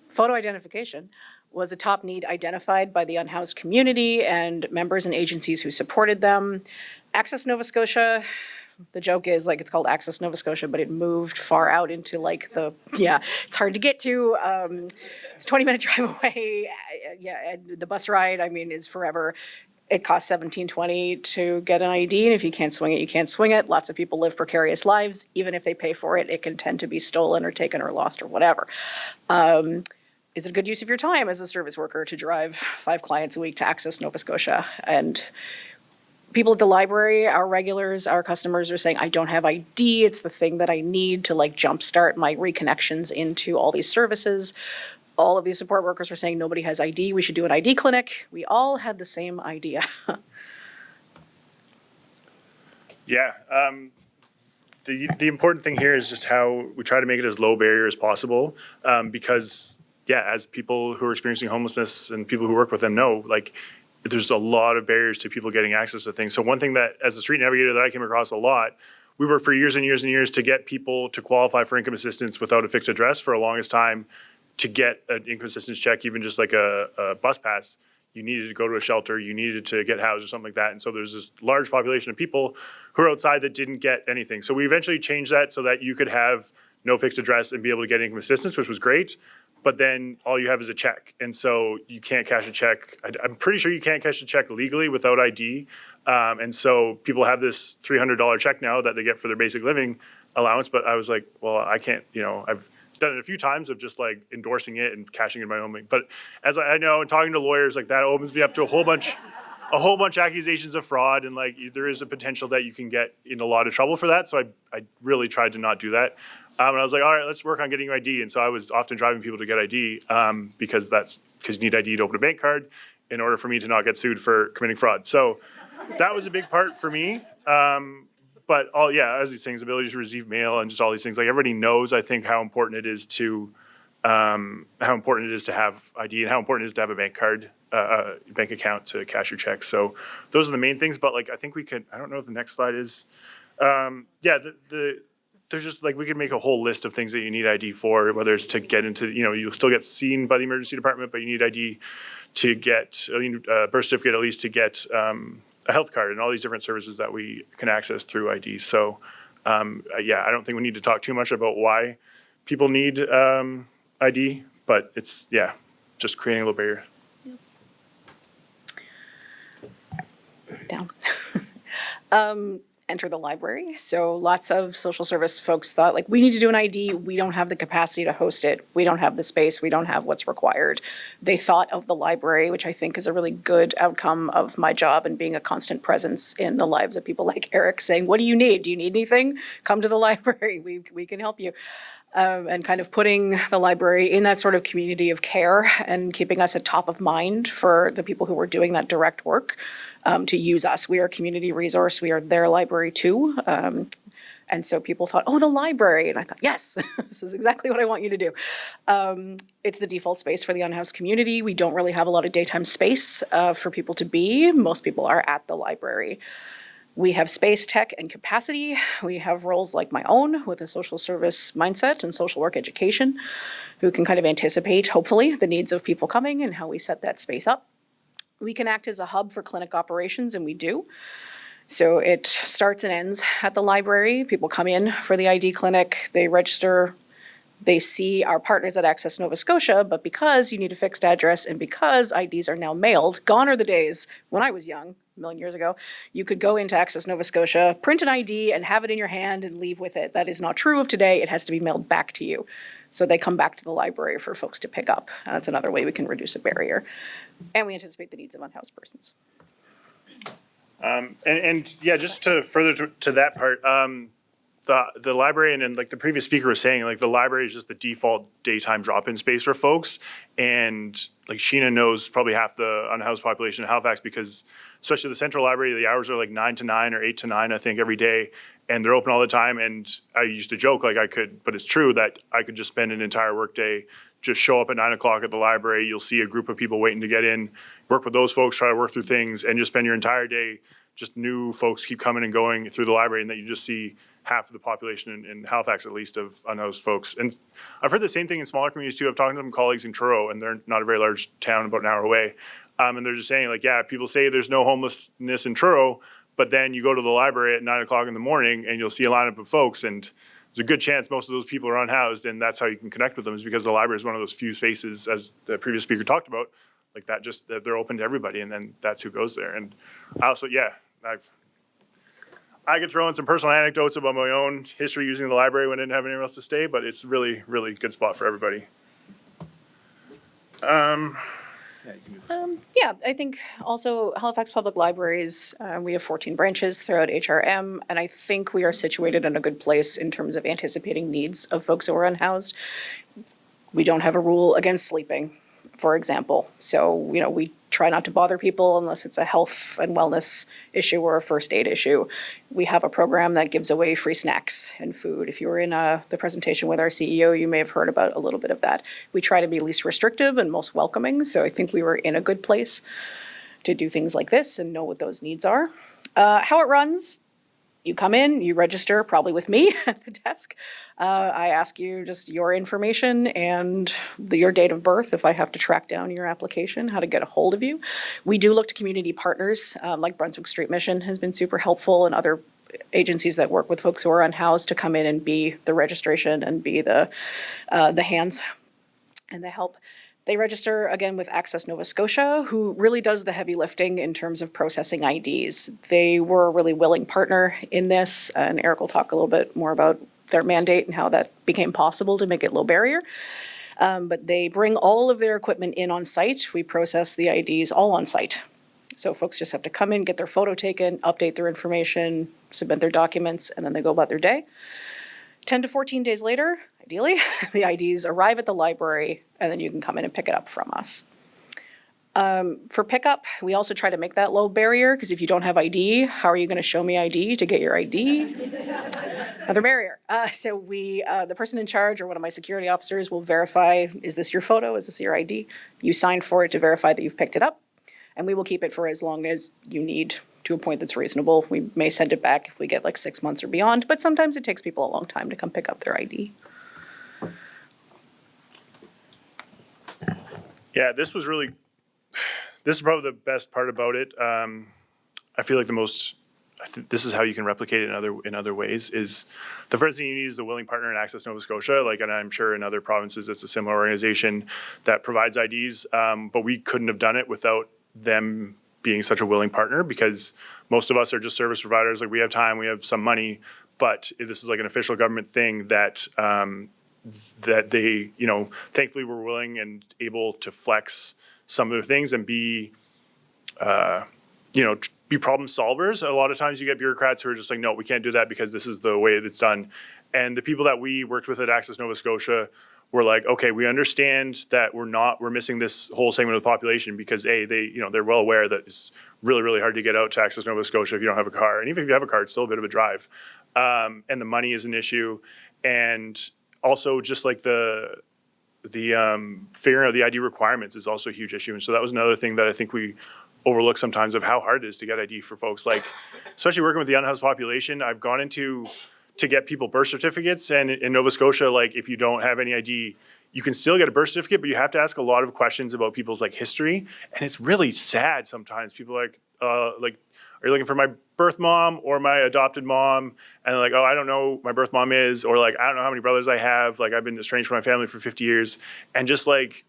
Photo identification was a top need identified by the unhoused community and members and agencies who supported them. Access Nova Scotia, the joke is like it's called Access Nova Scotia, but it moved far out into like it's hard to get to. It's a 20-minute drive away. Yeah, and the bus ride, is forever. It costs $17.20 to get an ID, and if you can't swing it, you can't swing it. Lots of people live precarious lives. Even if they pay for it, it can tend to be stolen or taken or lost or whatever. Is it a good use of your time as a service worker to drive 5 clients a week to Access Nova Scotia? And people at the library, our regulars, our customers are saying, I don't have ID. It's the thing that I need to like jumpstart my reconnections into all these services. All of these support workers were saying nobody has ID. We should do an ID clinic. We all had the same idea. Yeah. The important thing here is just how we try to make it as low barrier as possible, because, yeah, as people who are experiencing homelessness and people who work with them know, like, there's a lot of barriers to people getting access to things. So one thing that, as a street navigator, that I came across a lot, we worked for years and years and years to get people to qualify for income assistance without a fixed address for the longest time. To get an income assistance check, even just like a bus pass, you needed to go to a shelter, you needed to get housed or something like that. And so there's this large population of people who are outside that didn't get anything. So we eventually changed that so that you could have no fixed address and be able to get income assistance, which was great. But then all you have is a check. And so you can't cash a check. I'm pretty sure you can't cash a check legally without ID. And so people have this $300 check now that they get for their basic living allowance. But I was like, well, I can't, I've done it a few times of just like endorsing it and cashing in my own. But as I know, and talking to lawyers, like that opens me up to a whole bunch of accusations of fraud, and like there is a potential that you can get in a lot of trouble for that. So I really tried to not do that. And I was like, all right, let's work on getting ID. And so I was often driving people to get ID, because you need ID to open a bank card in order for me to not get sued for committing fraud. So that was a big part for me. But as these things, ability to receive mail and just all these things, like everybody knows, I think, how important it is to have ID and how important it is to have a bank card, bank account to cash your checks. So those are the main things. But like, I think we could, I don't know if the next slide is, there's just like, we could make a whole list of things that you need ID for, whether it's to get into, you'll still get seen by the emergency department, but you need ID to get a birth certificate, at least to get a health card, and all these different services that we can access through ID. So I don't think we need to talk too much about why people need ID, but it's, just creating a little barrier. Down. Enter the library. So lots of social service folks thought, like, we need to do an ID. We don't have the capacity to host it. We don't have the space. We don't have what's required. They thought of the library, which I think is a really good outcome of my job and being a constant presence in the lives of people like Eric, saying, what do you need? Do you need anything? Come to the library. We can help you. And kind of putting the library in that sort of community of care and keeping us at top of mind for the people who are doing that direct work, to use us. We are a community resource. We are their library too. And so people thought, oh, the library. And I thought, yes, this is exactly what I want you to do. It's the default space for the unhoused community. We don't really have a lot of daytime space for people to be. Most people are at the library. We have space, tech, and capacity. We have roles like my own with a social service mindset and social work education, who can kind of anticipate, hopefully, the needs of people coming and how we set that space up. We can act as a hub for clinic operations, and we do. So it starts and ends at the library. People come in for the ID clinic, they register, they see our partners at Access Nova Scotia, but because you need a fixed address and because IDs are now mailed, gone are the days when I was young, a million years ago, you could go into Access Nova Scotia, print an ID and have it in your hand and leave with it. That is not true of today. It has to be mailed back to you. So they come back to the library for folks to pick up. That's another way we can reduce a barrier. And we anticipate the needs of unhoused persons. Just to further to that part, the library, and like the previous speaker was saying, like the library is just the default daytime drop-in space for folks. And like Sheena knows probably half the unhoused population of Halifax, because especially the central library, the hours are like 9 to 9 or 8 to 9, I think, every day. And they're open all the time. And I used to joke, like I could, but it's true that I could just spend an entire workday, just show up at 9 o'clock at the library. You'll see a group of people waiting to get in, work with those folks, try to work through things, and just spend your entire day. Just new folks keep coming and going through the library, and that you just see half of the population in Halifax, at least, of unhoused folks. And I've heard the same thing in smaller communities too. I've talked to some colleagues in Truro, and they're not a very large town, about an hour away. And they're just saying, like, yeah, people say there's no homelessness in Truro, but then you go to the library at 9 o'clock in the morning and you'll see a lineup of folks, and there's a good chance most of those people are unhoused, and that's how you can connect with them, is because the library is one of those few spaces, as the previous speaker talked about, like that, just that they're open to everybody, and then that's who goes there. And I also, I could throw in some personal anecdotes about my own history using the library when I didn't have anywhere else to stay, but it's really, really good spot for everybody. I think also Halifax Public Libraries, we have 14 branches throughout HRM, and I think we are situated in a good place in terms of anticipating needs of folks who are unhoused. We don't have a rule against sleeping, for example. So, we try not to bother people unless it's a health and wellness issue or a first aid issue. We have a program that gives away free snacks and food. If you were in the presentation with our CEO, you may have heard about a little bit of that. We try to be least restrictive and most welcoming, so I think we were in a good place to do things like this and know what those needs are. How it runs, you come in, you register, probably with me at the desk. I ask you just your information and your date of birth if I have to track down your application, how to get a hold of you. We do look to community partners, like Brunswick Street Mission has been super helpful, and other agencies that work with folks who are unhoused to come in and be the registration and be the hands and the help. They register, again, with Access Nova Scotia, who really does the heavy lifting in terms of processing IDs. They were a really willing partner in this, and Eric will talk a little bit more about their mandate and how that became possible to make it low barrier. But they bring all of their equipment in on site. We process the IDs all on site. So folks just have to come in, get their photo taken, update their information, submit their documents, and then they go about their day. 10 to 14 days later, ideally, the IDs arrive at the library, and then you can come in and pick it up from us. For pickup, we also try to make that low barrier, because if you don't have ID, how are you going to show me ID to get your ID? Another barrier. So the person in charge or one of my security officers will verify, is this your photo? Is this your ID? You sign for it to verify that you've picked it up, and we will keep it for as long as you need, to a point that's reasonable. We may send it back if we get like 6 months or beyond, but sometimes it takes people a long time to come pick up their ID. Yeah, this is probably the best part about it. I feel like this is how you can replicate it in other ways, is the first thing you need is the willing partner in Access Nova Scotia. And I'm sure in other provinces it's a similar organization that provides IDs, but we couldn't have done it without them being such a willing partner, because most of us are just service providers. Like, we have time, we have some money, but this is like an official government thing that that they, thankfully were willing and able to flex some of their things and be problem solvers. A lot of times you get bureaucrats who are just like, no, we can't do that because this is the way it's done. And the people that we worked with at Access Nova Scotia were like, okay, we understand that we're missing this whole segment of the population, because they're well aware that it's really, really hard to get out to Access Nova Scotia if you don't have a car. And even if you have a car, it's still a bit of a drive. And the money is an issue. And also just like the figuring out the ID requirements is also a huge issue. And so that was another thing that I think we overlook sometimes, of how hard it is to get ID for folks. Like, especially working with the unhoused population, I've gone into to get people birth certificates, and in Nova Scotia, like, if you don't have any ID, you can still get a birth certificate, but you have to ask a lot of questions about people's like history, and it's really sad sometimes. People are like, are you looking for my birth mom or my adopted mom? And they're like, oh, I don't know who my birth mom is, or like, I don't know how many brothers I have. Like, I've been estranged from my family for 50 years, and just like,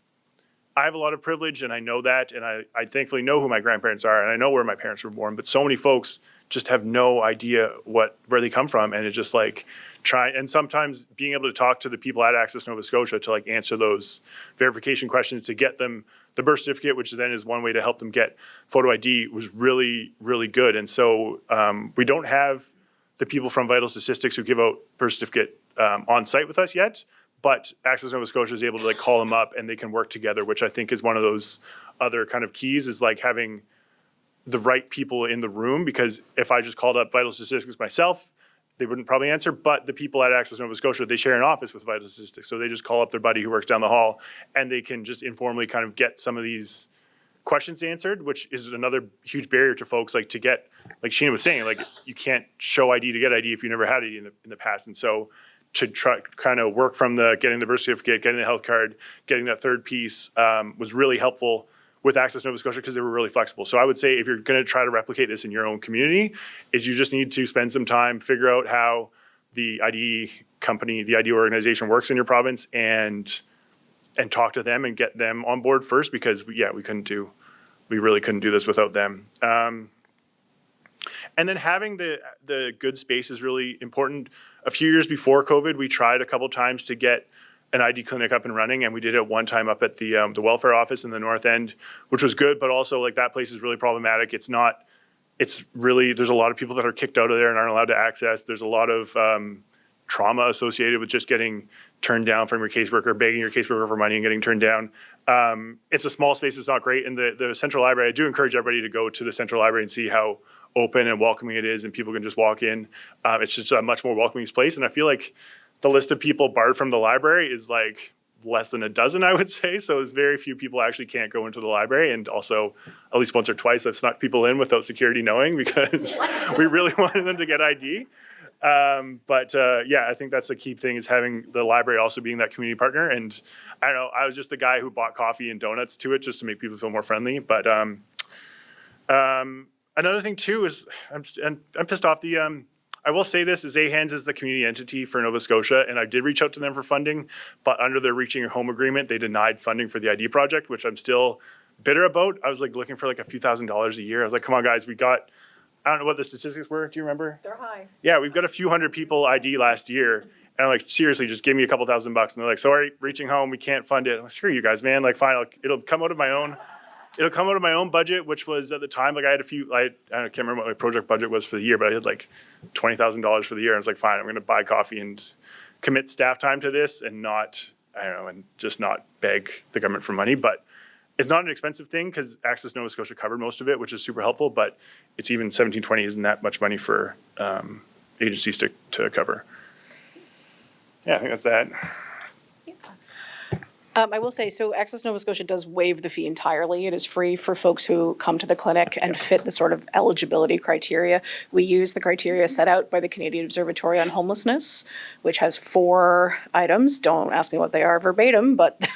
I have a lot of privilege, and I know that, and I thankfully know who my grandparents are, and I know where my parents were born, but so many folks just have no idea where they come from, and it's just like and sometimes being able to talk to the people at Access Nova Scotia to like answer those verification questions to get them the birth certificate, which then is one way to help them get photo ID, was really, really good. And so we don't have the people from Vital Statistics who give out birth certificate on site with us yet, but Access Nova Scotia is able to like call them up and they can work together, which I think is one of those other kind of keys, is like having the right people in the room, because if I just called up Vital Statistics myself, they wouldn't probably answer, but the people at Access Nova Scotia, they share an office with Vital Statistics, so they just call up their buddy who works down the hall, and they can just informally kind of get some of these questions answered, which is another huge barrier to folks, like to get, like Sheena was saying, like you can't show ID to get ID if you never had ID in the past. And so to try kind of work from getting the birth certificate, getting the health card, getting that third piece was really helpful with Access Nova Scotia, because they were really flexible. So I would say if you're going to try to replicate this in your own community, is you just need to spend some time, figure out how the ID company, the ID organization works in your province, and talk to them and get them on board first, because we really couldn't do this without them. And then having the good space is really important. A few years before COVID, we tried a couple times to get an ID clinic up and running, and we did it one time up at the welfare office in the North End, which was good, but also like that place is really problematic. There's a lot of people that are kicked out of there and aren't allowed to access. There's a lot of trauma associated with just getting turned down from your caseworker, begging your caseworker for money and getting turned down. It's a small space, it's not great. And the Central Library, I do encourage everybody to go to the Central Library and see how open and welcoming it is, and people can just walk in. It's just a much more welcoming place. And I feel like the list of people barred from the library is like less than a dozen, I would say. So there's very few people actually can't go into the library. And also, at least once or twice, I've snuck people in without security knowing because we really wanted them to get ID. I think that's the key thing, is having the library also being that community partner. And I don't know, I was just the guy who bought coffee and donuts to it just to make people feel more friendly. But another thing too is I'm pissed off. I will say this, is AHANS is the community entity for Nova Scotia, and I did reach out to them for funding, but under their Reaching Your Home agreement, they denied funding for the ID project, which I'm still bitter about. I was like looking for like a few $1,000s a year. I was like, come on guys, I don't know what the statistics were. Do you remember? They're high. Yeah, we've got a few hundred people ID last year. And I'm like, seriously, just give me a couple $1,000. And they're like, sorry, Reaching Home, we can't fund it. I'm like, screw you guys, man. Like, fine, it'll come out of my own budget, which was at the time, like I can't remember what my project budget was for the year, but I had like $20,000 for the year. And I was like, fine, I'm going to buy coffee and commit staff time to this and just not beg the government for money. But it's not an expensive thing because Access Nova Scotia covered most of it, which is super helpful, but it's even $17.20 isn't that much money for agencies to cover. Yeah, I think that's that. I will say, so Access Nova Scotia does waive the fee entirely. It is free for folks who come to the clinic and fit the sort of eligibility criteria. We use the criteria set out by the Canadian Observatory on Homelessness, which has 4 items. Don't ask me what they are verbatim, but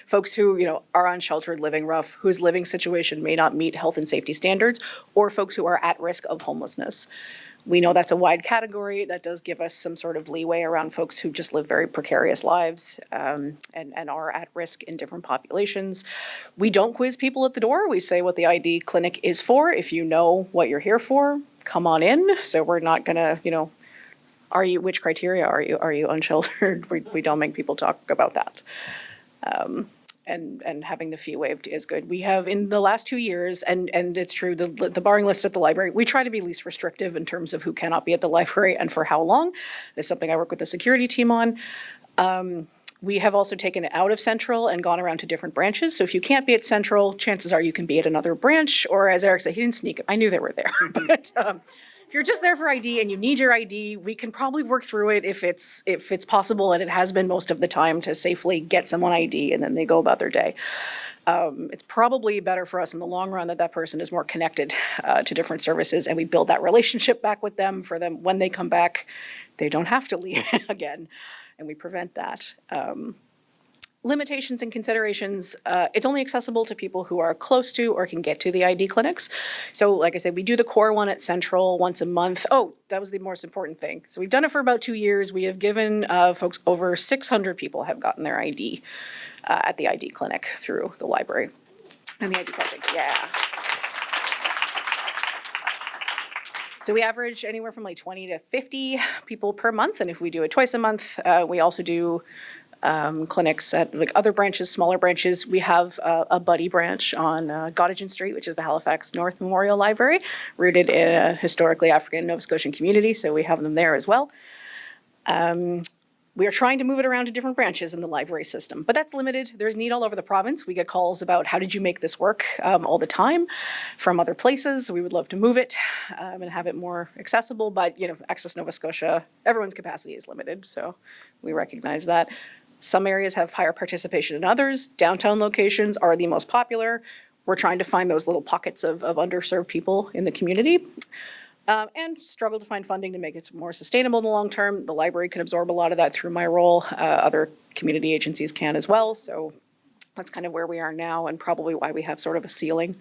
folks who, are unsheltered, living rough, whose living situation may not meet health and safety standards, or folks who are at risk of homelessness. We know that's a wide category. That does give us some sort of leeway around folks who just live very precarious lives and are at risk in different populations. We don't quiz people at the door. We say what the ID clinic is for. If you know what you're here for, come on in. So we're not going to, which criteria are you? Are you unsheltered? We don't make people talk about that. And having the fee waived is good. We have in the last 2 years, and it's true, the barring list at the library, we try to be least restrictive in terms of who cannot be at the library and for how long. It's something I work with the security team on. We have also taken it out of Central and gone around to different branches. So if you can't be at Central, chances are you can be at another branch, or as Eric said, he didn't sneak it. I knew they were there. But if you're just there for ID and you need your ID, we can probably work through it if it's possible, and it has been most of the time, to safely get someone ID and then they go about their day. It's probably better for us in the long run that person is more connected to different services, and we build that relationship back with them. For them, when they come back, they don't have to leave again, and we prevent that. Limitations and considerations, it's only accessible to people who are close to or can get to the ID clinics. So like I said, we do the core one at Central once a month. Oh, that was the most important thing. So we've done it for about 2 years. We have given folks, over 600 people have gotten their ID at the ID clinic through the library and the ID project, yeah. So we average anywhere from like 20 to 50 people per month. And if we do it twice a month, we also do clinics at like other branches, smaller branches. We have a buddy branch on Gottingen Street, which is the Halifax North Memorial Library, rooted in a historically African Nova Scotian community, so we have them there as well. We are trying to move it around to different branches in the library system, but that's limited. There's need all over the province. We get calls about how did you make this work all the time from other places. We would love to move it and have it more accessible, but Access Nova Scotia, everyone's capacity is limited, so we recognize that. Some areas have higher participation than others. Downtown locations are the most popular. We're trying to find those little pockets of underserved people in the community. And struggle to find funding to make it more sustainable in the long term. The library can absorb a lot of that through my role. Other community agencies can as well. So that's kind of where we are now, and probably why we have sort of a ceiling.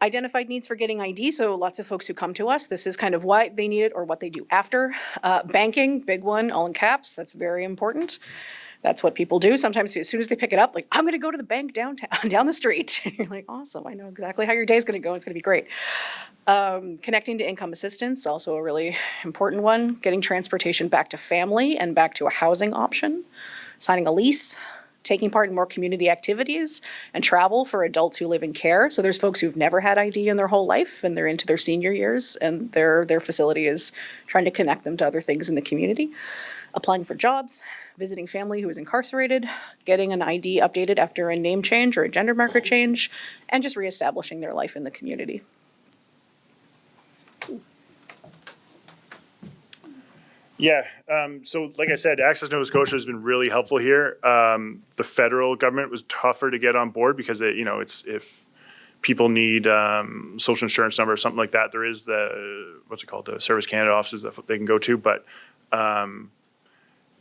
Identified needs for getting ID. So lots of folks who come to us, this is kind of why they need it or what they do after. Banking, big one, all in caps. That's very important. That's what people do. Sometimes as soon as they pick it up, like, I'm going to go to the bank downtown, down the street. You're like, awesome. I know exactly how your day's going to go. It's going to be great. Connecting to income assistance, also a really important one. Getting transportation back to family and back to a housing option. Signing a lease. taking part in more community activities and travel for adults who live in care. So there's folks who've never had ID in their whole life and they're into their senior years, and their facility is trying to connect them to other things in the community. Applying for jobs, visiting family who is incarcerated, getting an ID updated after a name change or a gender marker change, and just reestablishing their life in the community. Yeah, so like I said, Access Nova Scotia has been really helpful here. The federal government was tougher to get on board because it's if people need social insurance number or something like that, there is the the Service Canada offices that they can go to, but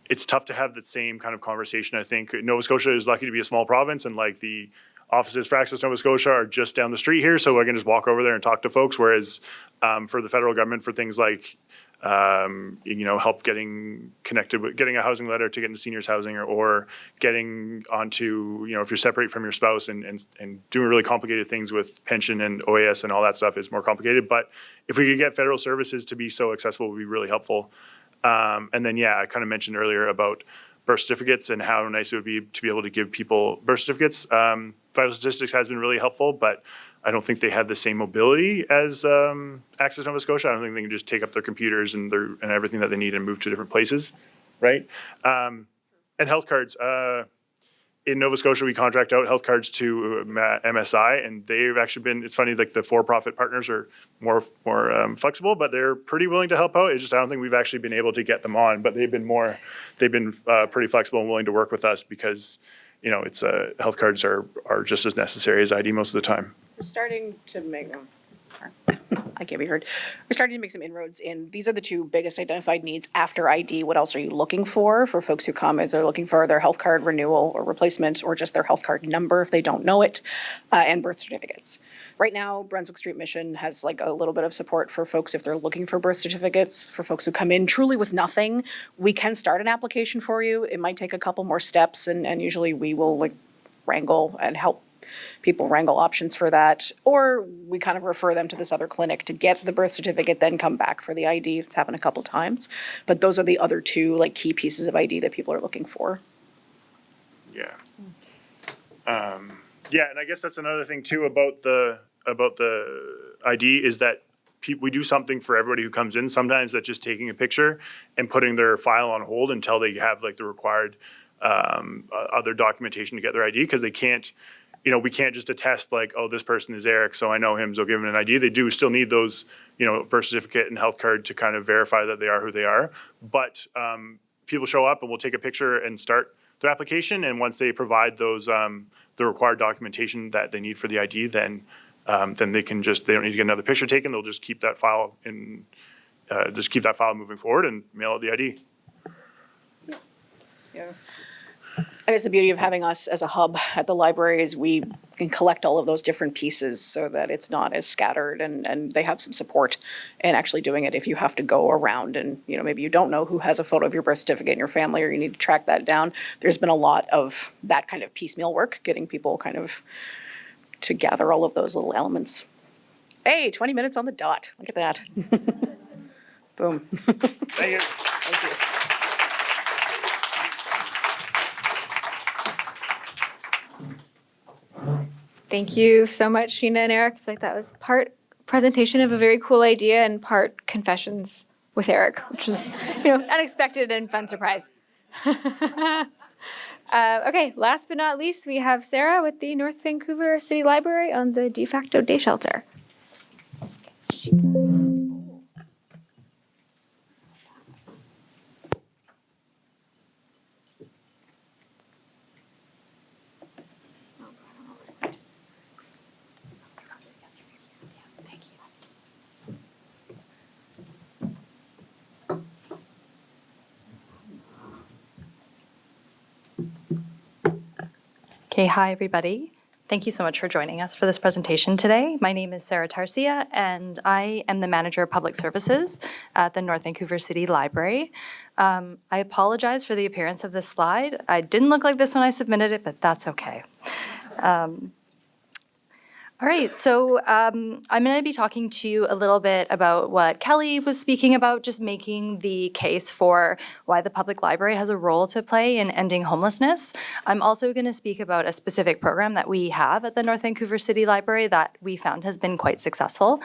it's tough to have the same kind of conversation. I think Nova Scotia is lucky to be a small province, and like the offices for Access Nova Scotia are just down the street here, so I can just walk over there and talk to folks. Whereas for the federal government, for things like help getting connected with getting a housing letter to get into seniors housing, or getting onto, if you're separate from your spouse and doing really complicated things with pension and OAS and all that stuff is more complicated. But if we could get federal services to be so accessible, it would be really helpful. And then, I kind of mentioned earlier about birth certificates and how nice it would be to be able to give people birth certificates. Vital Statistics has been really helpful, but I don't think they have the same mobility as Access Nova Scotia. I don't think they can just take up their computers and everything that they need and move to different places, right? And health cards. In Nova Scotia, we contract out health cards to MSI, and they've actually been, it's funny, like the for-profit partners are more flexible, but they're pretty willing to help out. It's just, I don't think we've actually been able to get them on, but they've been pretty flexible and willing to work with us because, it's health cards are just as necessary as ID most of the time. We're starting to make them. I can't be heard. We're starting to make some inroads in, these are the two biggest identified needs after ID. What else are you looking for folks who come? Is they're looking for their health card renewal or replacement, or just their health card number if they don't know it, and birth certificates. Right now, Brunswick Street Mission has like a little bit of support for folks if they're looking for birth certificates. For folks who come in truly with nothing, we can start an application for you. It might take a couple more steps, and usually we will wrangle and help people wrangle options for that, or we kind of refer them to this other clinic to get the birth certificate, then come back for the ID. It's happened a couple times, but those are the other two key pieces of ID that people are looking for. Yeah. And I guess that's another thing too about the ID is that we do something for everybody who comes in. Sometimes that's just taking a picture and putting their file on hold until they have the required other documentation to get their ID, because they can't. We can't just attest this person is Eric, so I know him, so give him an ID. They do still need those, birth certificate and health card to kind of verify that they are who they are. But people show up and we'll take a picture and start their application. And once they provide those, the required documentation that they need for the ID, then they don't need to get another picture taken. They'll just keep that file moving forward and mail out the ID. Yeah. I guess the beauty of having us as a hub at the library is we can collect all of those different pieces so that it's not as scattered, and they have some support in actually doing it if you have to go around and, maybe you don't know who has a photo of your birth certificate in your family, or you need to track that down. There's been a lot of that kind of piecemeal work, getting people kind of to gather all of those little elements. Hey, 20 minutes on the dot. Look at that. Boom. Thank you. Thank you. Thank you so much, Sheena and Eric. I feel like that was part presentation of a very cool idea and part confessions with Eric, which was, unexpected and fun surprise. Okay, last but not least, we have Sarah with the North Vancouver City Library on the de facto day shelter. Okay, hi everybody. Thank you so much for joining us for this presentation today. My name is Sarah Tarsia, and I am the Manager of Public Services at the North Vancouver City Library. I apologize for the appearance of this slide. I didn't look like this when I submitted it, but that's okay. All right, so I'm going to be talking to you a little bit about what Kelly was speaking about, just making the case for why the public library has a role to play in ending homelessness. I'm also going to speak about a specific program that we have at the North Vancouver City Library that we found has been quite successful.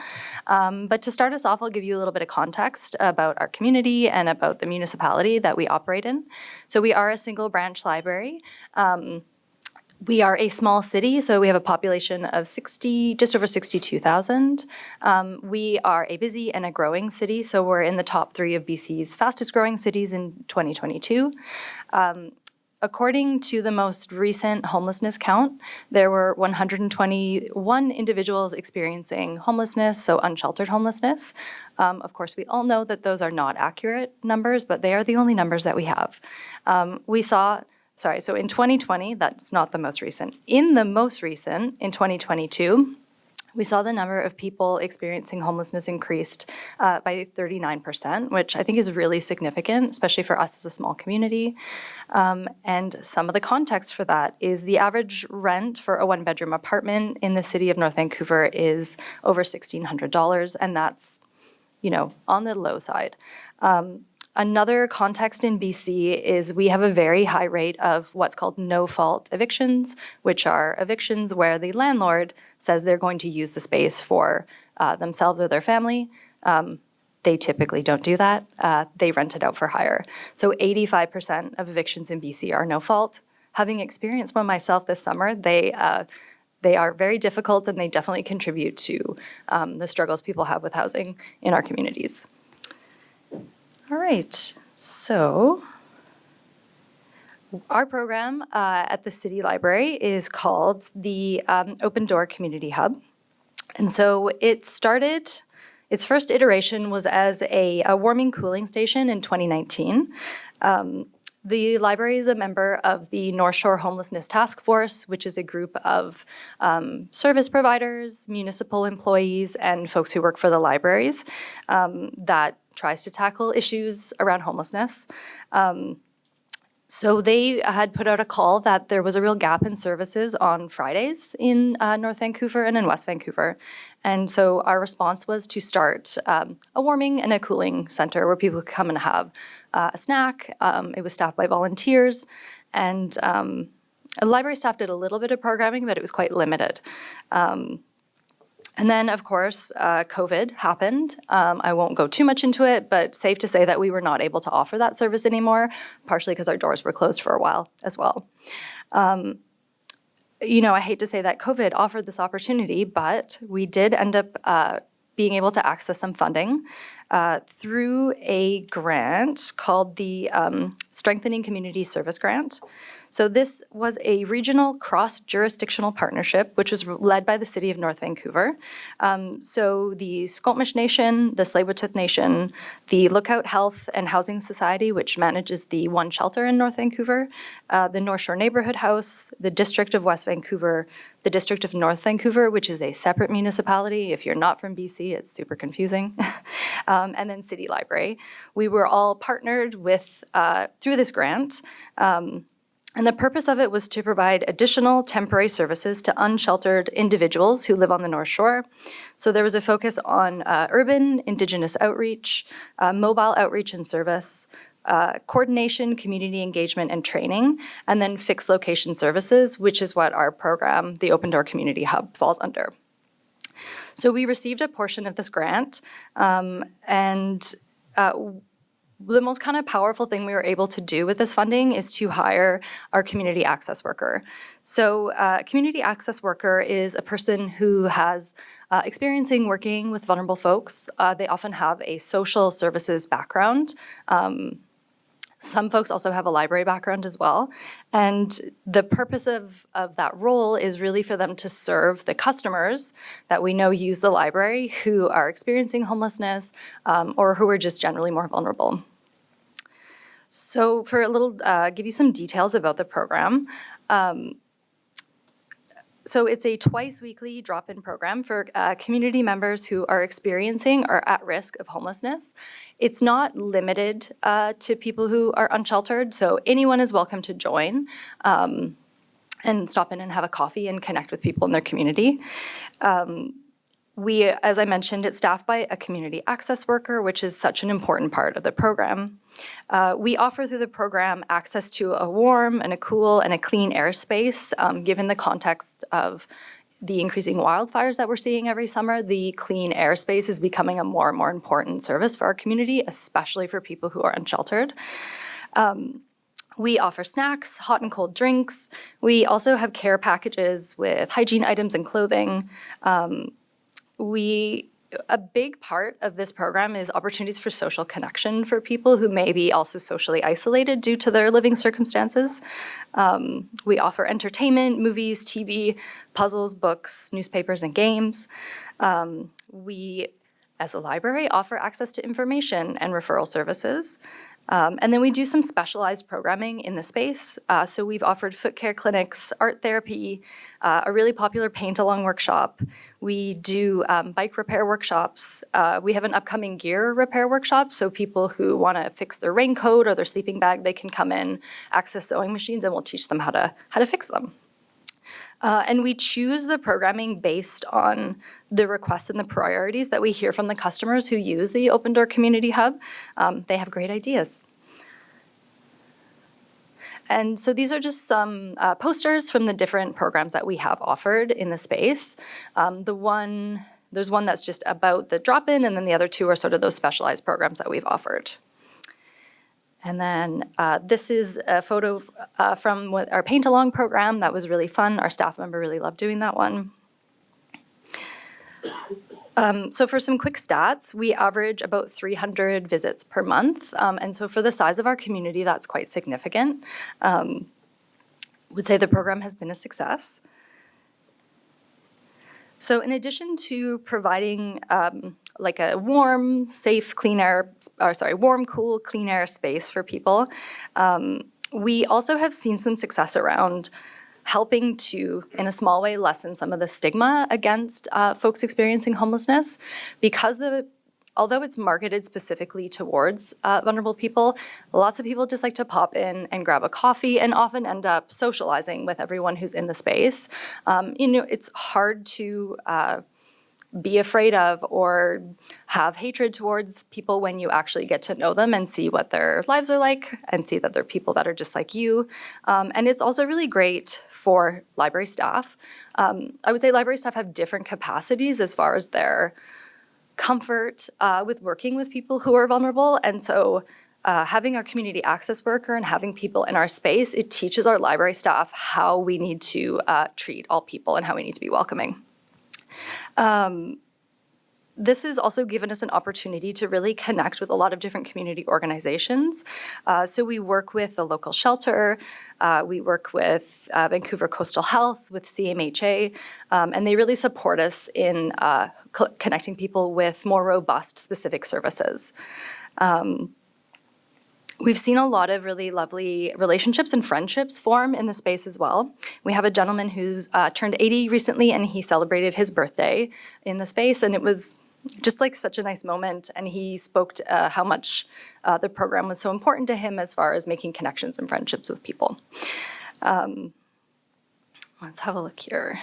But to start us off, I'll give you a little bit of context about our community and about the municipality that we operate in. So we are a single branch library. We are a small city, so we have a population of just over 62,000. We are a busy and a growing city, so we're in the top 3 of BC's fastest growing cities in 2022. According to the most recent homelessness count, there were 121 individuals experiencing homelessness, so unsheltered homelessness. Of course, we all know that those are not accurate numbers, but they are the only numbers that we have. So in 2020, that's not the most recent. In the most recent, in 2022, we saw the number of people experiencing homelessness increased by 39%, which I think is really significant, especially for us as a small community. And some of the context for that is the average rent for a one-bedroom apartment in the city of North Vancouver is over $1,600, and that's, on the low side. Another context in BC is we have a very high rate of what's called no-fault evictions, which are evictions where the landlord says they're going to use the space for themselves or their family. They typically don't do that. They rent it out for hire. So 85% of evictions in BC are no fault. Having experienced one myself this summer, they are very difficult, and they definitely contribute to the struggles people have with housing in our communities. All right, so our program at the City Library is called the Open Door Community Hub. And so its first iteration was as a warming cooling station in 2019. The library is a member of the North Shore Homelessness Task Force, which is a group of service providers, municipal employees, and folks who work for the libraries that tries to tackle issues around homelessness. So they had put out a call that there was a real gap in services on Fridays in North Vancouver and in West Vancouver. And so our response was to start a warming and a cooling center where people could come and have a snack. It was staffed by volunteers. And the library staff did a little bit of programming, but it was quite limited. And then, of course, COVID happened. I won't go too much into it, but safe to say that we were not able to offer that service anymore, partially because our doors were closed for a while as well. I hate to say that COVID offered this opportunity, but we did end up being able to access some funding through a grant called the Strengthening Community Service Grant. So this was a regional cross-jurisdictional partnership, which was led by the City of North Vancouver. So the Squamish Nation, the Tsleil-Waututh Nation, the Lookout Health and Housing Society, which manages the One Shelter in North Vancouver, the North Shore Neighbourhood House, the District of West Vancouver, the District of North Vancouver, which is a separate municipality. If you're not from BC, it's super confusing. And then City Library. We were all partnered with through this grant. And the purpose of it was to provide additional temporary services to unsheltered individuals who live on the North Shore. So there was a focus on urban Indigenous outreach, mobile outreach and service, coordination, community engagement, and training, and then fixed location services, which is what our program, the Open Door Community Hub, falls under. So we received a portion of this grant, and the most kind of powerful thing we were able to do with this funding is to hire our community access worker. So community access worker is a person who has experiencing working with vulnerable folks. They often have a social services background. Some folks also have a library background as well. And the purpose of that role is really for them to serve the customers that we know use the library who are experiencing homelessness or who are just generally more vulnerable. So for a little, give you some details about the program. So it's a twice-weekly drop-in program for community members who are experiencing or at risk of homelessness. It's not limited to people who are unsheltered, so anyone is welcome to join. and stop in and have a coffee and connect with people in their community. We, as I mentioned, it's staffed by a community access worker, which is such an important part of the program. We offer through the program access to a warm and a cool and a clean airspace. Given the context of the increasing wildfires that we're seeing every summer, the clean airspace is becoming a more and more important service for our community, especially for people who are unsheltered. We offer snacks, hot and cold drinks. We also have care packages with hygiene items and clothing. A big part of this program is opportunities for social connection for people who may be also socially isolated due to their living circumstances. We offer entertainment, movies, TV, puzzles, books, newspapers, and games. We, as a library, offer access to information and referral services. And then we do some specialized programming in the space. So we've offered foot care clinics, art therapy, a really popular paint-along workshop. We do bike repair workshops. We have an upcoming gear repair workshop, so people who want to fix their raincoat or their sleeping bag, they can come in, access sewing machines, and we'll teach them how to fix them. And we choose the programming based on the requests and the priorities that we hear from the customers who use the Open Door Community Hub. They have great ideas. And so these are just some posters from the different programs that we have offered in the space. There's one that's just about the drop-in, and then the other two are sort of those specialized programs that we've offered. And then this is a photo from our paint-along program. That was really fun. Our staff member really loved doing that one. So for some quick stats, we average about 300 visits per month. And so for the size of our community, that's quite significant. Would say the program has been a success. So in addition to providing like a warm, safe, warm, cool, clean air space for people, we also have seen some success around helping to, in a small way, lessen some of the stigma against folks experiencing homelessness. Because although it's marketed specifically towards vulnerable people, lots of people just like to pop in and grab a coffee and often end up socializing with everyone who's in the space. It's hard to be afraid of or have hatred towards people when you actually get to know them and see what their lives are like and see that they're people that are just like you. And it's also really great for library staff. I would say library staff have different capacities as far as their comfort with working with people who are vulnerable. And so having our community access worker and having people in our space, it teaches our library staff how we need to treat all people and how we need to be welcoming. This has also given us an opportunity to really connect with a lot of different community organizations. So we work with the local shelter, we work with Vancouver Coastal Health, with CMHA, and they really support us in connecting people with more robust specific services. We've seen a lot of really lovely relationships and friendships form in the space as well. We have a gentleman who's turned 80 recently, and he celebrated his birthday in the space, and it was just like such a nice moment. And he spoke to how much the program was so important to him as far as making connections and friendships with people. Let's have a look here.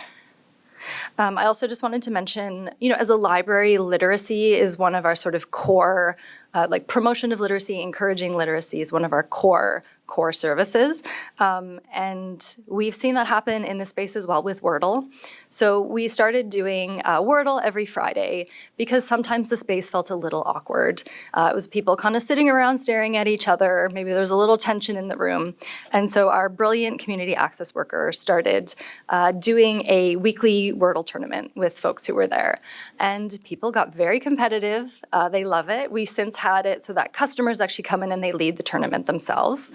I also just wanted to mention, as a library, literacy is one of our sort of core, promotion of literacy, encouraging literacy is one of our core services. And we've seen that happen in the space as well with Wordle. So we started doing Wordle every Friday because sometimes the space felt a little awkward. It was people kind of sitting around staring at each other. Maybe there was a little tension in the room. And so our brilliant community access worker started doing a weekly Wordle tournament with folks who were there. And people got very competitive. They love it. We've since had it so that customers actually come in and they lead the tournament themselves.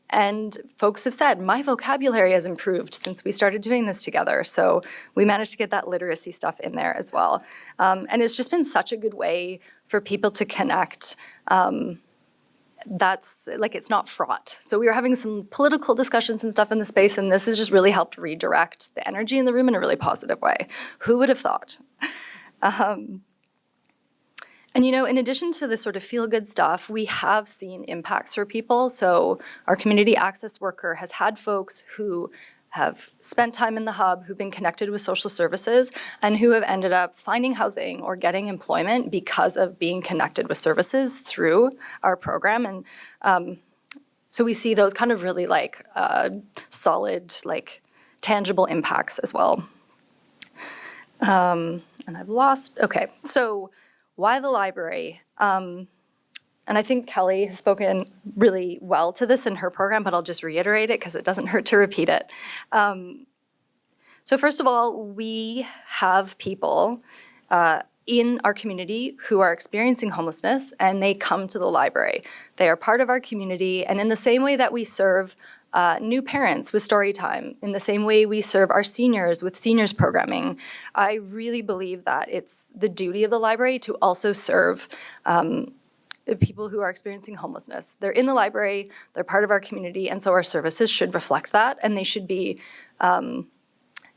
And folks have said, my vocabulary has improved since we started doing this together. So we managed to get that literacy stuff in there as well. And it's just been such a good way for people to connect. That's it's not fraught. So we were having some political discussions and stuff in the space, and this has just really helped redirect the energy in the room in a really positive way. Who would have thought? And in addition to this sort of feel-good stuff, we have seen impacts for people. So our community access worker has had folks who have spent time in the hub, who've been connected with social services, and who have ended up finding housing or getting employment because of being connected with services through our program. And so we see those kind of really like solid, like tangible impacts as well. And I've lost, okay, so why the library? And I think Kelly has spoken really well to this in her program, but I'll just reiterate it because it doesn't hurt to repeat it. So first of all, we have people in our community who are experiencing homelessness, and they come to the library. They are part of our community, and in the same way that we serve new parents with story time, in the same way we serve our seniors with seniors programming, I really believe that it's the duty of the library to also serve people who are experiencing homelessness. They're in the library, they're part of our community, and so our services should reflect that, and they should be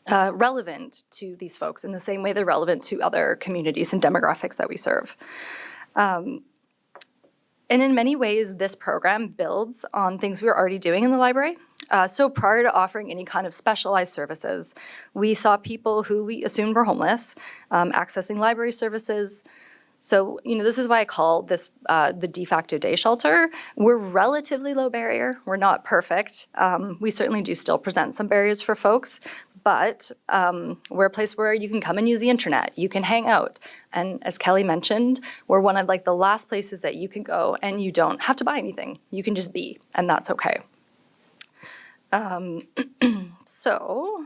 relevant to these folks in the same way they're relevant to other communities and demographics that we serve. And in many ways, this program builds on things we were already doing in the library. So prior to offering any kind of specialized services, we saw people who we assumed were homeless accessing library services. So, this is why I call this the de facto day shelter. We're relatively low barrier. We're not perfect. We certainly do still present some barriers for folks, but we're a place where you can come and use the internet. You can hang out. And as Kelly mentioned, we're one of like the last places that you can go and you don't have to buy anything. You can just be, and that's okay. So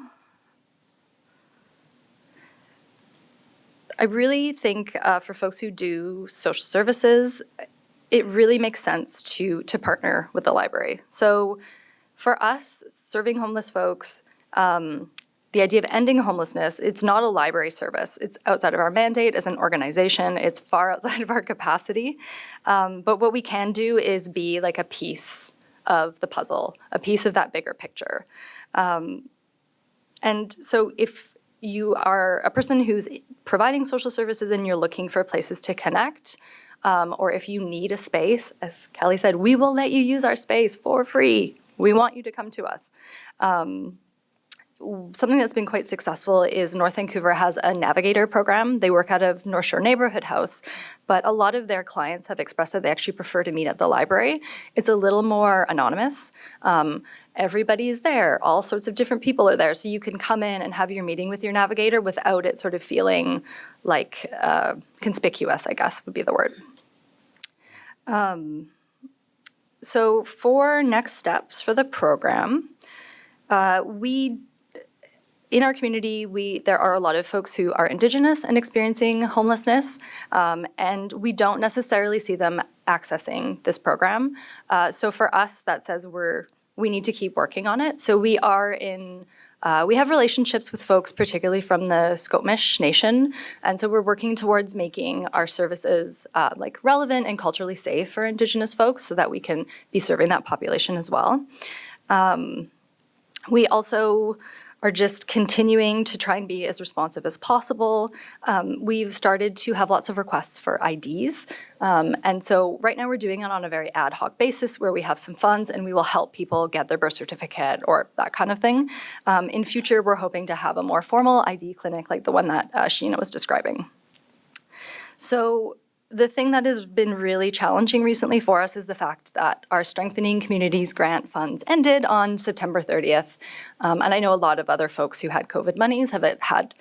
I really think for folks who do social services, it really makes sense to partner with the library. So for us, serving homeless folks, the idea of ending homelessness, it's not a library service. It's outside of our mandate as an organization. It's far outside of our capacity. But what we can do is be like a piece of the puzzle, a piece of that bigger picture. And so if you are a person who's providing social services and you're looking for places to connect, or if you need a space, as Kelly said, we will let you use our space for free. We want you to come to us. Something that's been quite successful is North Vancouver has a navigator program. They work out of North Shore Neighborhood House, but a lot of their clients have expressed that they actually prefer to meet at the library. It's a little more anonymous. Everybody is there. All sorts of different people are there. So you can come in and have your meeting with your navigator without it sort of feeling like conspicuous, I guess would be the word. So for next steps for the program, in our community, there are a lot of folks who are Indigenous and experiencing homelessness, and we don't necessarily see them accessing this program. So for us, that says we need to keep working on it. So we have relationships with folks, particularly from the Squamish Nation, and so we're working towards making our services like relevant and culturally safe for Indigenous folks, so that we can be serving that population as well. We also are just continuing to try and be as responsive as possible. We've started to have lots of requests for IDs. And so right now we're doing it on a very ad hoc basis where we have some funds and we will help people get their birth certificate or that kind of thing. In future, we're hoping to have a more formal ID clinic like the one that Sheena was describing. So the thing that has been really challenging recently for us is the fact that our Strengthening Communities grant funds ended on September 30th. And I know a lot of other folks who had COVID monies have had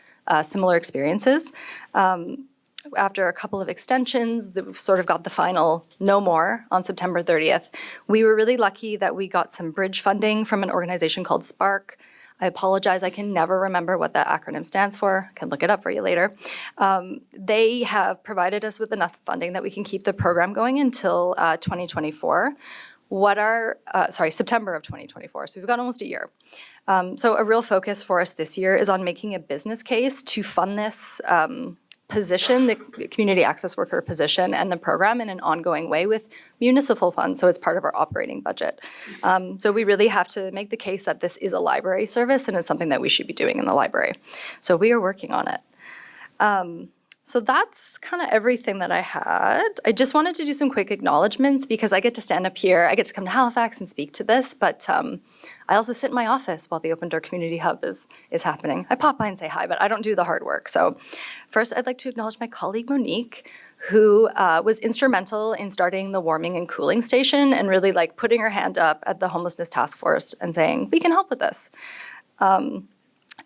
similar experiences. After a couple of extensions, we sort of got the final no more on September 30th. We were really lucky that we got some bridge funding from an organization called Spark. I apologize, I can never remember what that acronym stands for. I can look it up for you later. They have provided us with enough funding that we can keep the program going until 2024. September of 2024, so we've got almost a year. So a real focus for us this year is on making a business case to fund this position, the community access worker position, and the program in an ongoing way with municipal funds, so it's part of our operating budget. So we really have to make the case that this is a library service and it's something that we should be doing in the library. So we are working on it. So that's kind of everything that I had. I just wanted to do some quick acknowledgements because I get to stand up here. I get to come to Halifax and speak to this, but I also sit in my office while the Open Door Community Hub is happening. I pop by and say hi, but I don't do the hard work. So first, I'd like to acknowledge my colleague Monique, who was instrumental in starting the warming and cooling station and really like putting her hand up at the Homelessness Task Force and saying, we can help with this.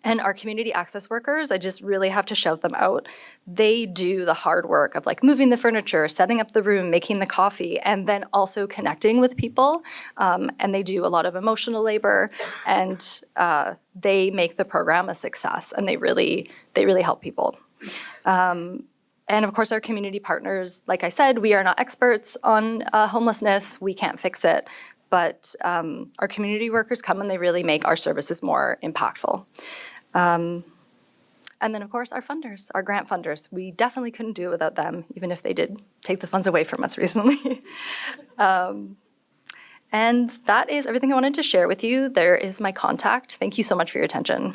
And our community access workers, I just really have to shout them out. They do the hard work of like moving the furniture, setting up the room, making the coffee, and then also connecting with people. And they do a lot of emotional labor, and they make the program a success, and they really help people. And of course, our community partners, like I said, we are not experts on homelessness. We can't fix it. But our community workers come and they really make our services more impactful. And then, of course, our funders, our grant funders. We definitely couldn't do it without them, even if they did take the funds away from us recently. And that is everything I wanted to share with you. There is my contact. Thank you so much for your attention.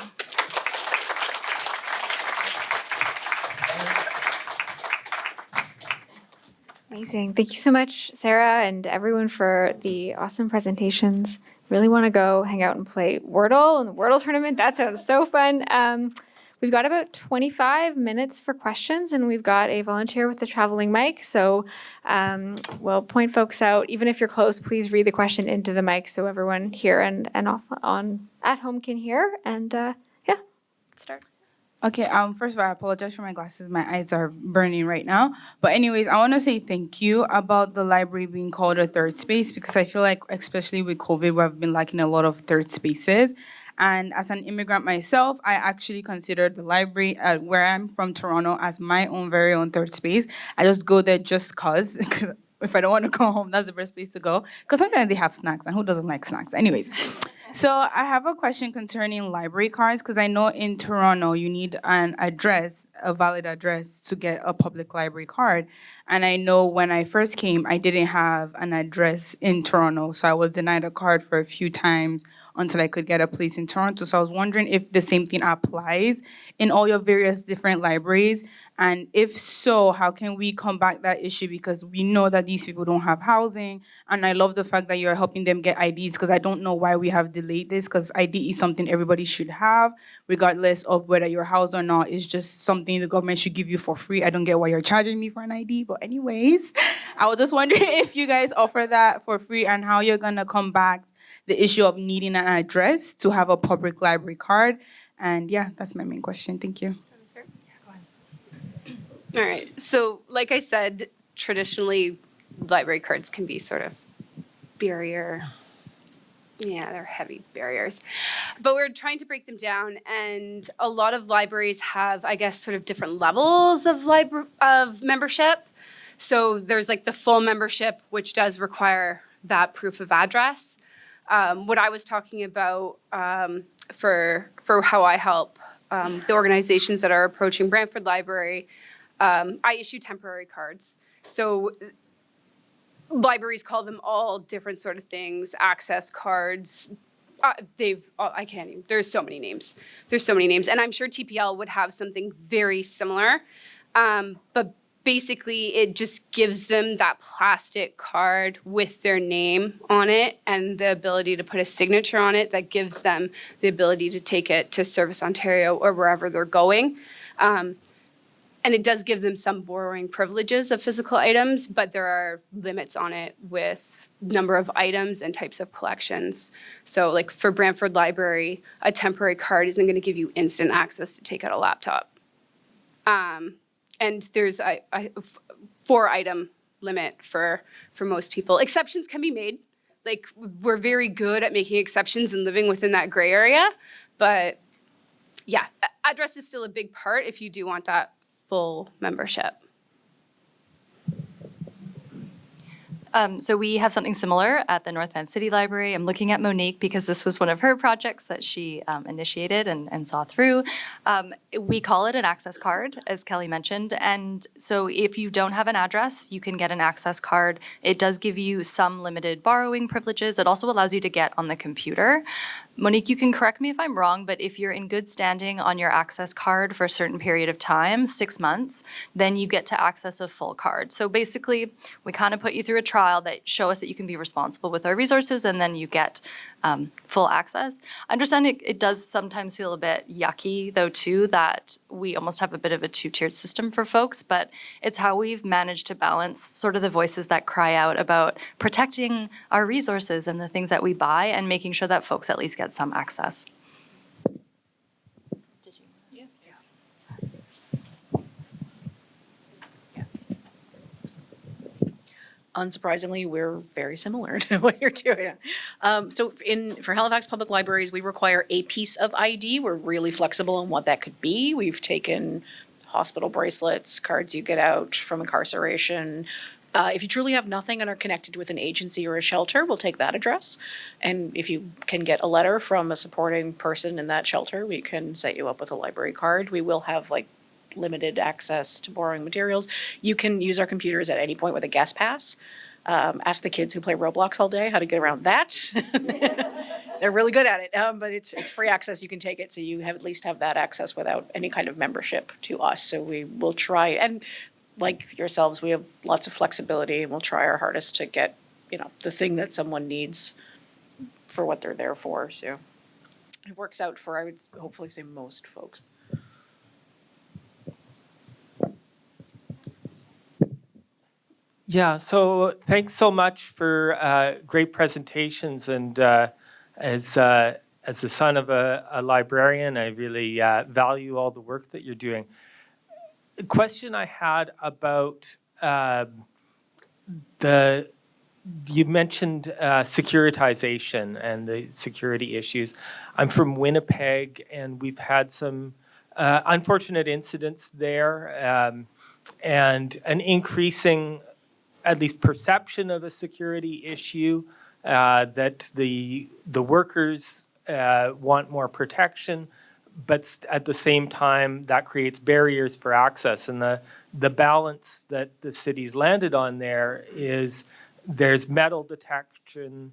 Amazing. Thank you so much, Sarah, and everyone for the awesome presentations. Really want to go hang out and play Wordle in the Wordle tournament. That sounds so fun. We've got about 25 minutes for questions, and we've got a volunteer with a traveling mic. So we'll point folks out. Even if you're close, please read the question into the mic so everyone here and off on at home can hear. And yeah, let's start. Okay, first of all, I apologize for my glasses. My eyes are burning right now. But anyways, I want to say thank you about the library being called a third space, because I feel like, especially with COVID, we've been lacking a lot of third spaces. And as an immigrant myself, I actually consider the library where I'm from, Toronto, as my own very own third space. I just go there just because if I don't want to go home, that's the best place to go. Because sometimes they have snacks, and who doesn't like snacks? Anyways. So I have a question concerning library cards, because I know in Toronto you need an address, a valid address, to get a public library card. And I know when I first came, I didn't have an address in Toronto, so I was denied a card for a few times until I could get a place in Toronto. So I was wondering if the same thing applies in all your various different libraries. And if so, how can we combat that issue? Because we know that these people don't have housing. And I love the fact that you're helping them get IDs, because I don't know why we have delayed this, because ID is something everybody should have, regardless of whether you're housed or not. It's just something the government should give you for free. I don't get why you're charging me for an ID. But anyways, I was just wondering if you guys offer that for free and how you're going to combat the issue of needing an address to have a public library card. And yeah, that's my main question. Thank you. All right. So, like I said, traditionally, library cards can be sort of barrier. Yeah, they're heavy barriers. But we're trying to break them down, and a lot of libraries have, I guess, sort of different levels of membership. So there's like the full membership, which does require that proof of address. What I was talking about for how I help the organizations that are approaching Brantford Library, I issue temporary cards. So libraries call them all different sort of things, access cards. I can't even, there's so many names. And I'm sure TPL would have something very similar. But basically, it just gives them that plastic card with their name on it and the ability to put a signature on it that gives them the ability to take it to Service Ontario or wherever they're going. And it does give them some borrowing privileges of physical items, but there are limits on it with number of items and types of collections. So like for Brantford Library, a temporary card isn't going to give you instant access to take out a laptop. And there's a 4-item limit for most people. Exceptions can be made. Like, we're very good at making exceptions and living within that gray area. But yeah, address is still a big part if you do want that full membership. So we have something similar at the North Van City Library. I'm looking at Monique because this was one of her projects that she initiated and saw through. We call it an access card, as Kelly mentioned. And so if you don't have an address, you can get an access card. It does give you some limited borrowing privileges. It also allows you to get on the computer. Monique, you can correct me if I'm wrong, but if you're in good standing on your access card for a certain period of time, 6 months, then you get to access a full card. So basically, we kind of put you through a trial that show us that you can be responsible with our resources, and then you get full access. I understand it does sometimes feel a bit yucky, though, too, that we almost have a bit of a two-tiered system for folks, but it's how we've managed to balance sort of the voices that cry out about protecting our resources and the things that we buy and making sure that folks at least get some access. Unsurprisingly, we're very similar to what you're doing. For Halifax Public Libraries, we require a piece of ID. We're really flexible on what that could be. We've taken hospital bracelets, cards you get out from incarceration. If you truly have nothing and are connected with an agency or a shelter, we'll take that address. And if you can get a letter from a supporting person in that shelter, we can set you up with a library card. We will have limited access to borrowing materials. You can use our computers at any point with a guest pass. Ask the kids who play Roblox all day how to get around that. They're really good at it, but it's free access. You can take it, so you at least have that access without any kind of membership to us. So we will try, and like yourselves, we have lots of flexibility, and we'll try our hardest to get the thing that someone needs for what they're there for. So it works out for, I would hopefully say, most folks. Yeah, so thanks so much for great presentations. And as the son of a librarian, I really value all the work that you're doing. The question I had about you mentioned securitization and the security issues. I'm from Winnipeg, and we've had some unfortunate incidents there, and an increasing, at least perception of a security issue, that the workers want more protection, but at the same time that creates barriers for access. And the balance that the city's landed on there is there's metal detection,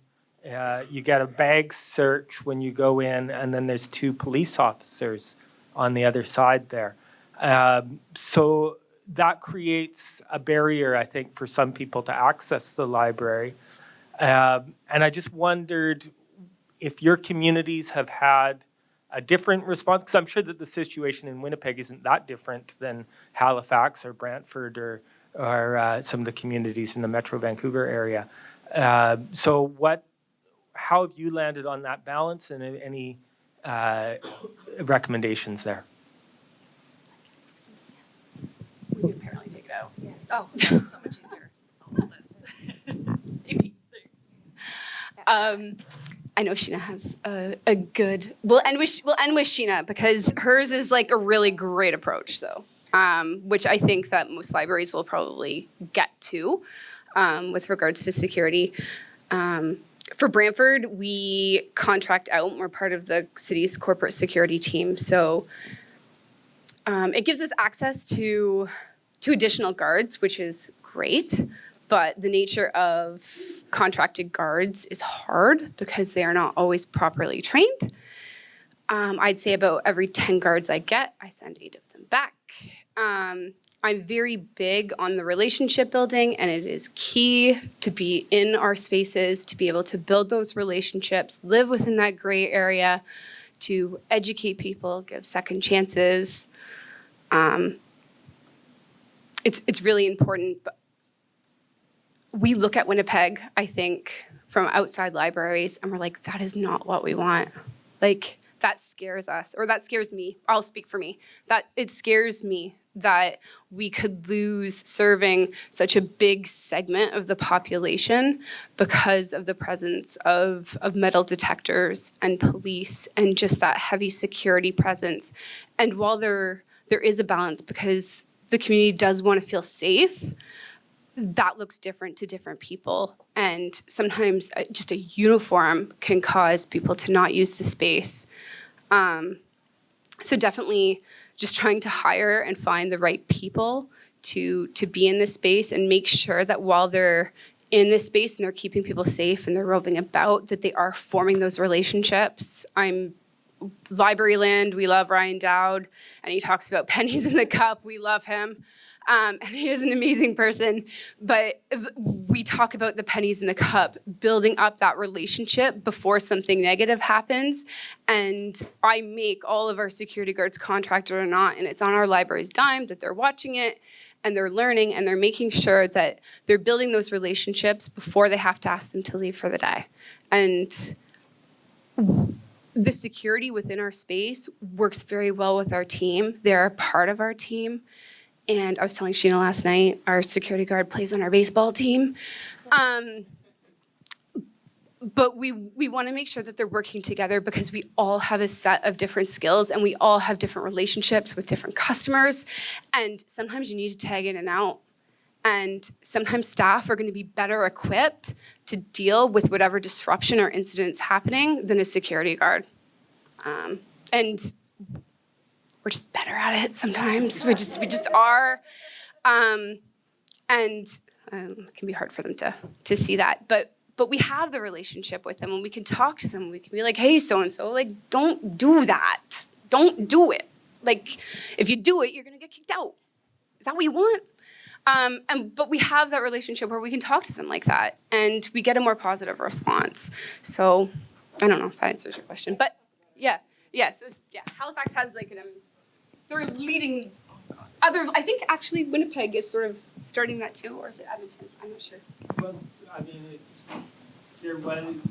you get a bag search when you go in, and then there's 2 police officers on the other side there. So that creates a barrier, I think, for some people to access the library. And I just wondered if your communities have had a different response, because I'm sure that the situation in Winnipeg isn't that different than Halifax or Brantford or some of the communities in the Metro Vancouver area. So how have you landed on that balance, and any recommendations there? We can apparently take it out. Yeah. Oh, that's so much easier. I'll hold this. Maybe. I know Sheena has a good. We'll end with Sheena, because hers is a really great approach, though, which I think that most libraries will probably get to with regards to security. For Brantford, we contract out. We're part of the city's corporate security team, so it gives us access to additional guards, which is great. But the nature of contracted guards is hard because they are not always properly trained. I'd say about every 10 guards I get, I send 8 of them back. I'm very big on the relationship building, and it is key to be in our spaces, to be able to build those relationships, live within that gray area, to educate people, give second chances. It's really important. But we look at Winnipeg, I think, from outside libraries, and we're like, that is not what we want. That scares us, or that scares me. I'll speak for me. That it scares me that we could lose serving such a big segment of the population because of the presence of metal detectors and police and just that heavy security presence. And while there is a balance, because the community does want to feel safe, that looks different to different people. And sometimes just a uniform can cause people to not use the space. So definitely just trying to hire and find the right people to be in this space, and make sure that while they're in this space and they're keeping people safe and they're roving about, that they are forming those relationships. Library Land, we love Ryan Dowd, and he talks about pennies in the cup. We love him. And he is an amazing person. But we talk about the pennies in the cup, building up that relationship before something negative happens. And I make all of our security guards, contracted or not, and it's on our library's dime that they're watching it and they're learning and they're making sure that they're building those relationships before they have to ask them to leave for the day. And the security within our space works very well with our team. They're a part of our team. And I was telling Sheena last night, our security guard plays on our baseball team. But we want to make sure that they're working together because we all have a set of different skills and we all have different relationships with different customers. And sometimes you need to tag in and out. And sometimes staff are going to be better equipped to deal with whatever disruption or incidents happening than a security guard. And we're just better at it sometimes. We just are. And it can be hard for them to see that. But we have the relationship with them and we can talk to them. We can be like, hey, so-and-so, like, don't do that. Don't do it. Like, if you do it, you're going to get kicked out. Is that what you want? But we have that relationship where we can talk to them like that and we get a more positive response. So I don't know if that answers your question, but yeah. So Halifax has like they're leading I think actually Winnipeg is sort of starting that too, or is it Edmonton? I'm not sure. Well, I mean,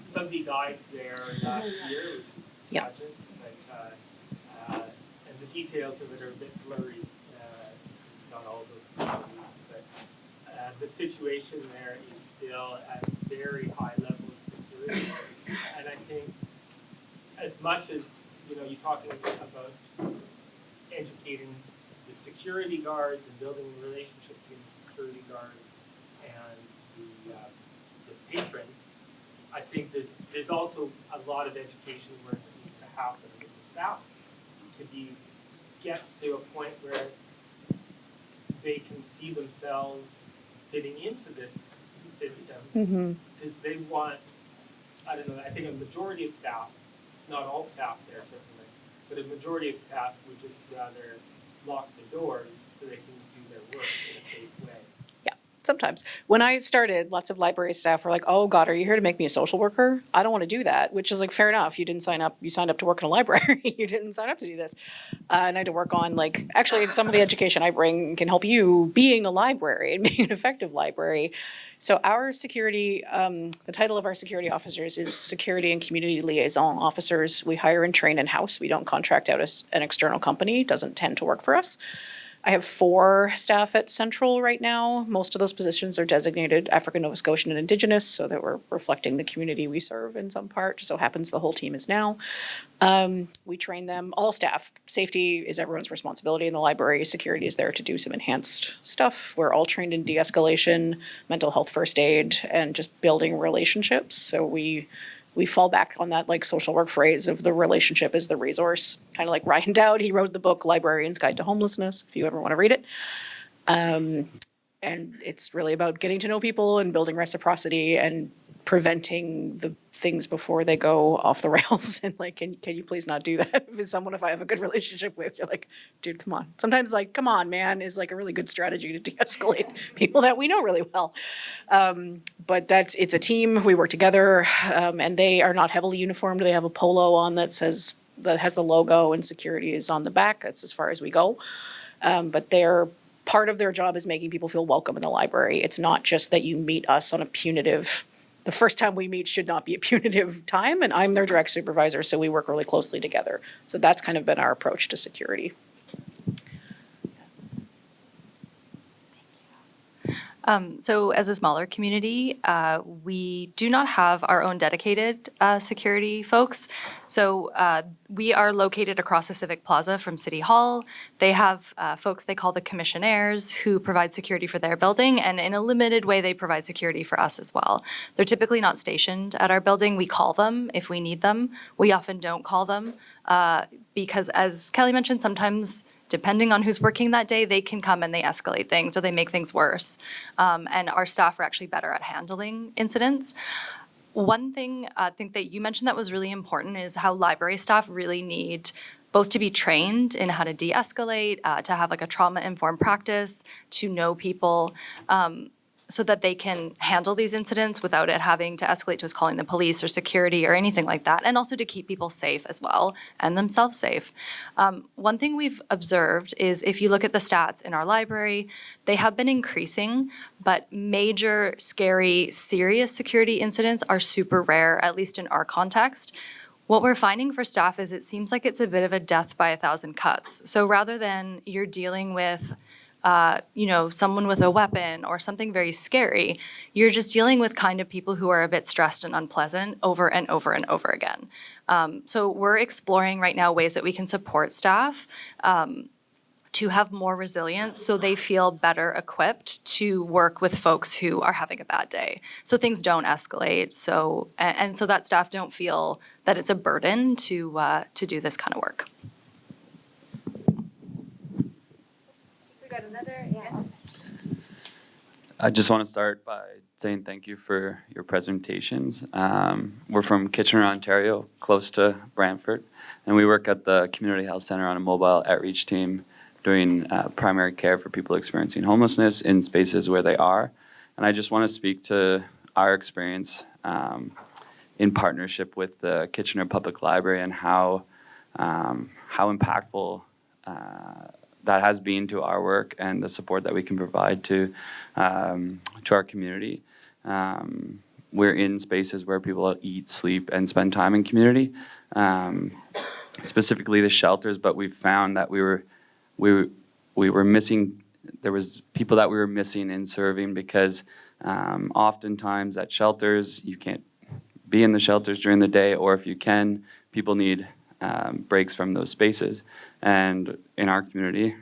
somebody died there last year, which is tragic, but, and the details of it are a bit blurry. It's not all those communities. The situation there is still at a very high level of security, and I think as much as you're talking about educating the security guards and building a relationship between the security guards and the patrons, I think there's also a lot of education work that needs to happen with the staff to get to a point where they can see themselves fitting into this system because they want, I don't know, I think a majority of staff, not all staff there certainly, but a majority of staff would just rather lock the doors so they can do their work in a safe way. Yeah, sometimes. When I started, lots of library staff were like, oh God, are you here to make me a social worker? I don't want to do that, which is like, fair enough. You didn't sign up. You signed up to work in a library. You didn't sign up to do this. And I had to work on actually some of the education I bring can help you being a library and being an effective library. So our security, the title of our security officers is Security and Community Liaison Officers. We hire and train in-house. We don't contract out as an external company. It doesn't tend to work for us. I have 4 staff at Central right now. Most of those positions are designated African, Nova Scotian, and Indigenous, so that we're reflecting the community we serve in some part. Just so happens the whole team is now. We train them, all staff. Safety is everyone's responsibility in the library. Security is there to do some enhanced stuff. We're all trained in de-escalation, mental health first aid, and just building relationships. So we fall back on that social work phrase of the relationship is the resource. Kind of like Ryan Dowd, he wrote the book Librarian's Guide to Homelessness, if you ever want to read it. And it's really about getting to know people and building reciprocity and preventing the things before they go off the rails. And can you please not do that? If it's someone I have a good relationship with, you're like, dude, come on. Sometimes come on, man, is a really good strategy to de-escalate people that we know really well. But it's a team. We work together, and they are not heavily uniformed. They have a polo on that has the logo and security is on the back. That's as far as we go. But part of their job is making people feel welcome in the library. It's not just that you meet us on a punitive. The first time we meet should not be a punitive time, and I'm their direct supervisor, so we work really closely together. So that's kind of been our approach to security. So as a smaller community, we do not have our own dedicated security folks. So we are located across the Civic Plaza from City Hall. They have folks they call the commissionaires who provide security for their building, and in a limited way, they provide security for us as well. They're typically not stationed at our building. We call them if we need them. We often don't call them because, as Kelly mentioned, sometimes depending on who's working that day, they can come and they escalate things or they make things worse. And our staff are actually better at handling incidents. One thing I think that you mentioned that was really important is how library staff really need both to be trained in how to de-escalate, to have like a trauma-informed practice, to know people, so that they can handle these incidents without it having to escalate to us calling the police or security or anything like that, and also to keep people safe as well and themselves safe. One thing we've observed is if you look at the stats in our library, they have been increasing, but major, scary, serious security incidents are super rare, at least in our context. What we're finding for staff is it seems like it's a bit of a death by 1,000 cuts. So rather than you're dealing with someone with a weapon or something very scary, you're just dealing with kind of people who are a bit stressed and unpleasant over and over and over again. So we're exploring right now ways that we can support staff to have more resilience so they feel better equipped to work with folks who are having a bad day. So things don't escalate. So that staff don't feel that it's a burden to do this kind of work. I just want to start by saying thank you for your presentations. We're from Kitchener, Ontario, close to Brantford, and we work at the Community Health Centre on a mobile outreach team doing primary care for people experiencing homelessness in spaces where they are. And I just want to speak to our experience in partnership with the Kitchener Public Library and how impactful that has been to our work and the support that we can provide to our community. We're in spaces where people eat, sleep, and spend time in community, specifically the shelters. But we found that we were missing. There was people that we were missing in serving because oftentimes at shelters you can't be in the shelters during the day, or if you can, people need breaks from those spaces. And in our community,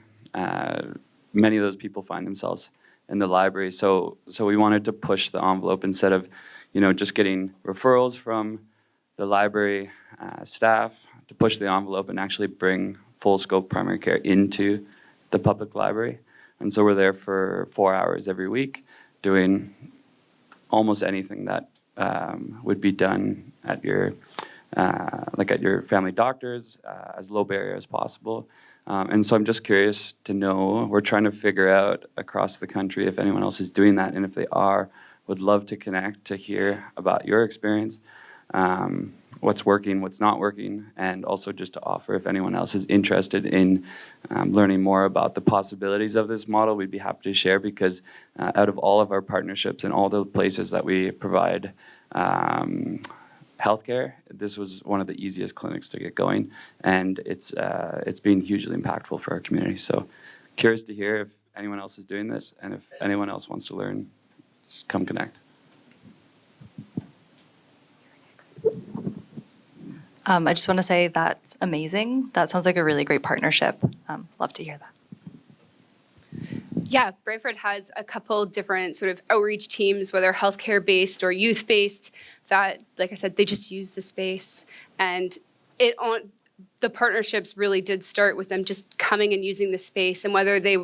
many of those people find themselves in the library. So we wanted to push the envelope instead of, just getting referrals from the library staff, to push the envelope and actually bring full scope primary care into the public library. And so we're there for 4 hours every week doing almost anything that would be done at your family doctors, as low barrier as possible. And so I'm just curious to know, we're trying to figure out across the country if anyone else is doing that, and if they are, would love to connect to hear about your experience, what's working, what's not working, and also just to offer if anyone else is interested in learning more about the possibilities of this model, we'd be happy to share, because out of all of our partnerships and all the places that we provide healthcare, this was one of the easiest clinics to get going, and it's been hugely impactful for our community. So curious to hear if anyone else is doing this, and if anyone else wants to learn, just come connect. I just want to say that's amazing. That sounds like a really great partnership. Love to hear that. Yeah, Brantford has a couple different sort of outreach teams, whether healthcare-based or youth-based, that, like I said, they just use the space. And the partnerships really did start with them just coming and using the space. And whether they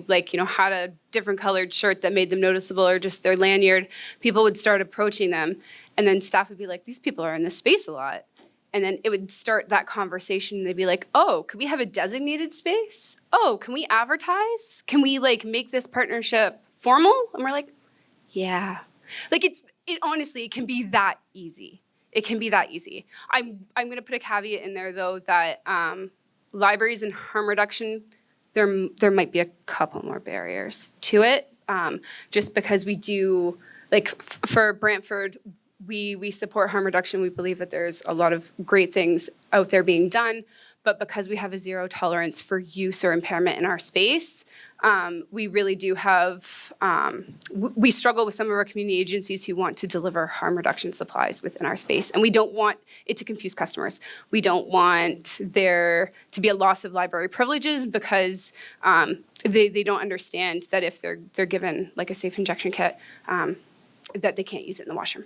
had a different colored shirt that made them noticeable or just their lanyard, people would start approaching them. And then staff would be like, these people are in this space a lot. And then it would start that conversation. They'd be like, oh, could we have a designated space? Oh, can we advertise? Can we make this partnership formal? And we're like, yeah. It honestly, it can be that easy. It can be that easy. I'm going to put a caveat in there, though, that libraries and harm reduction, there might be a couple more barriers to it, just because we do, for Brantford, we support harm reduction. We believe that there's a lot of great things out there being done, but because we have a zero tolerance for use or impairment in our space, we really do have, we struggle with some of our community agencies who want to deliver harm reduction supplies within our space, and we don't want it to confuse customers. We don't want there to be a loss of library privileges because they don't understand that if they're given a safe injection kit, that they can't use it in the washroom.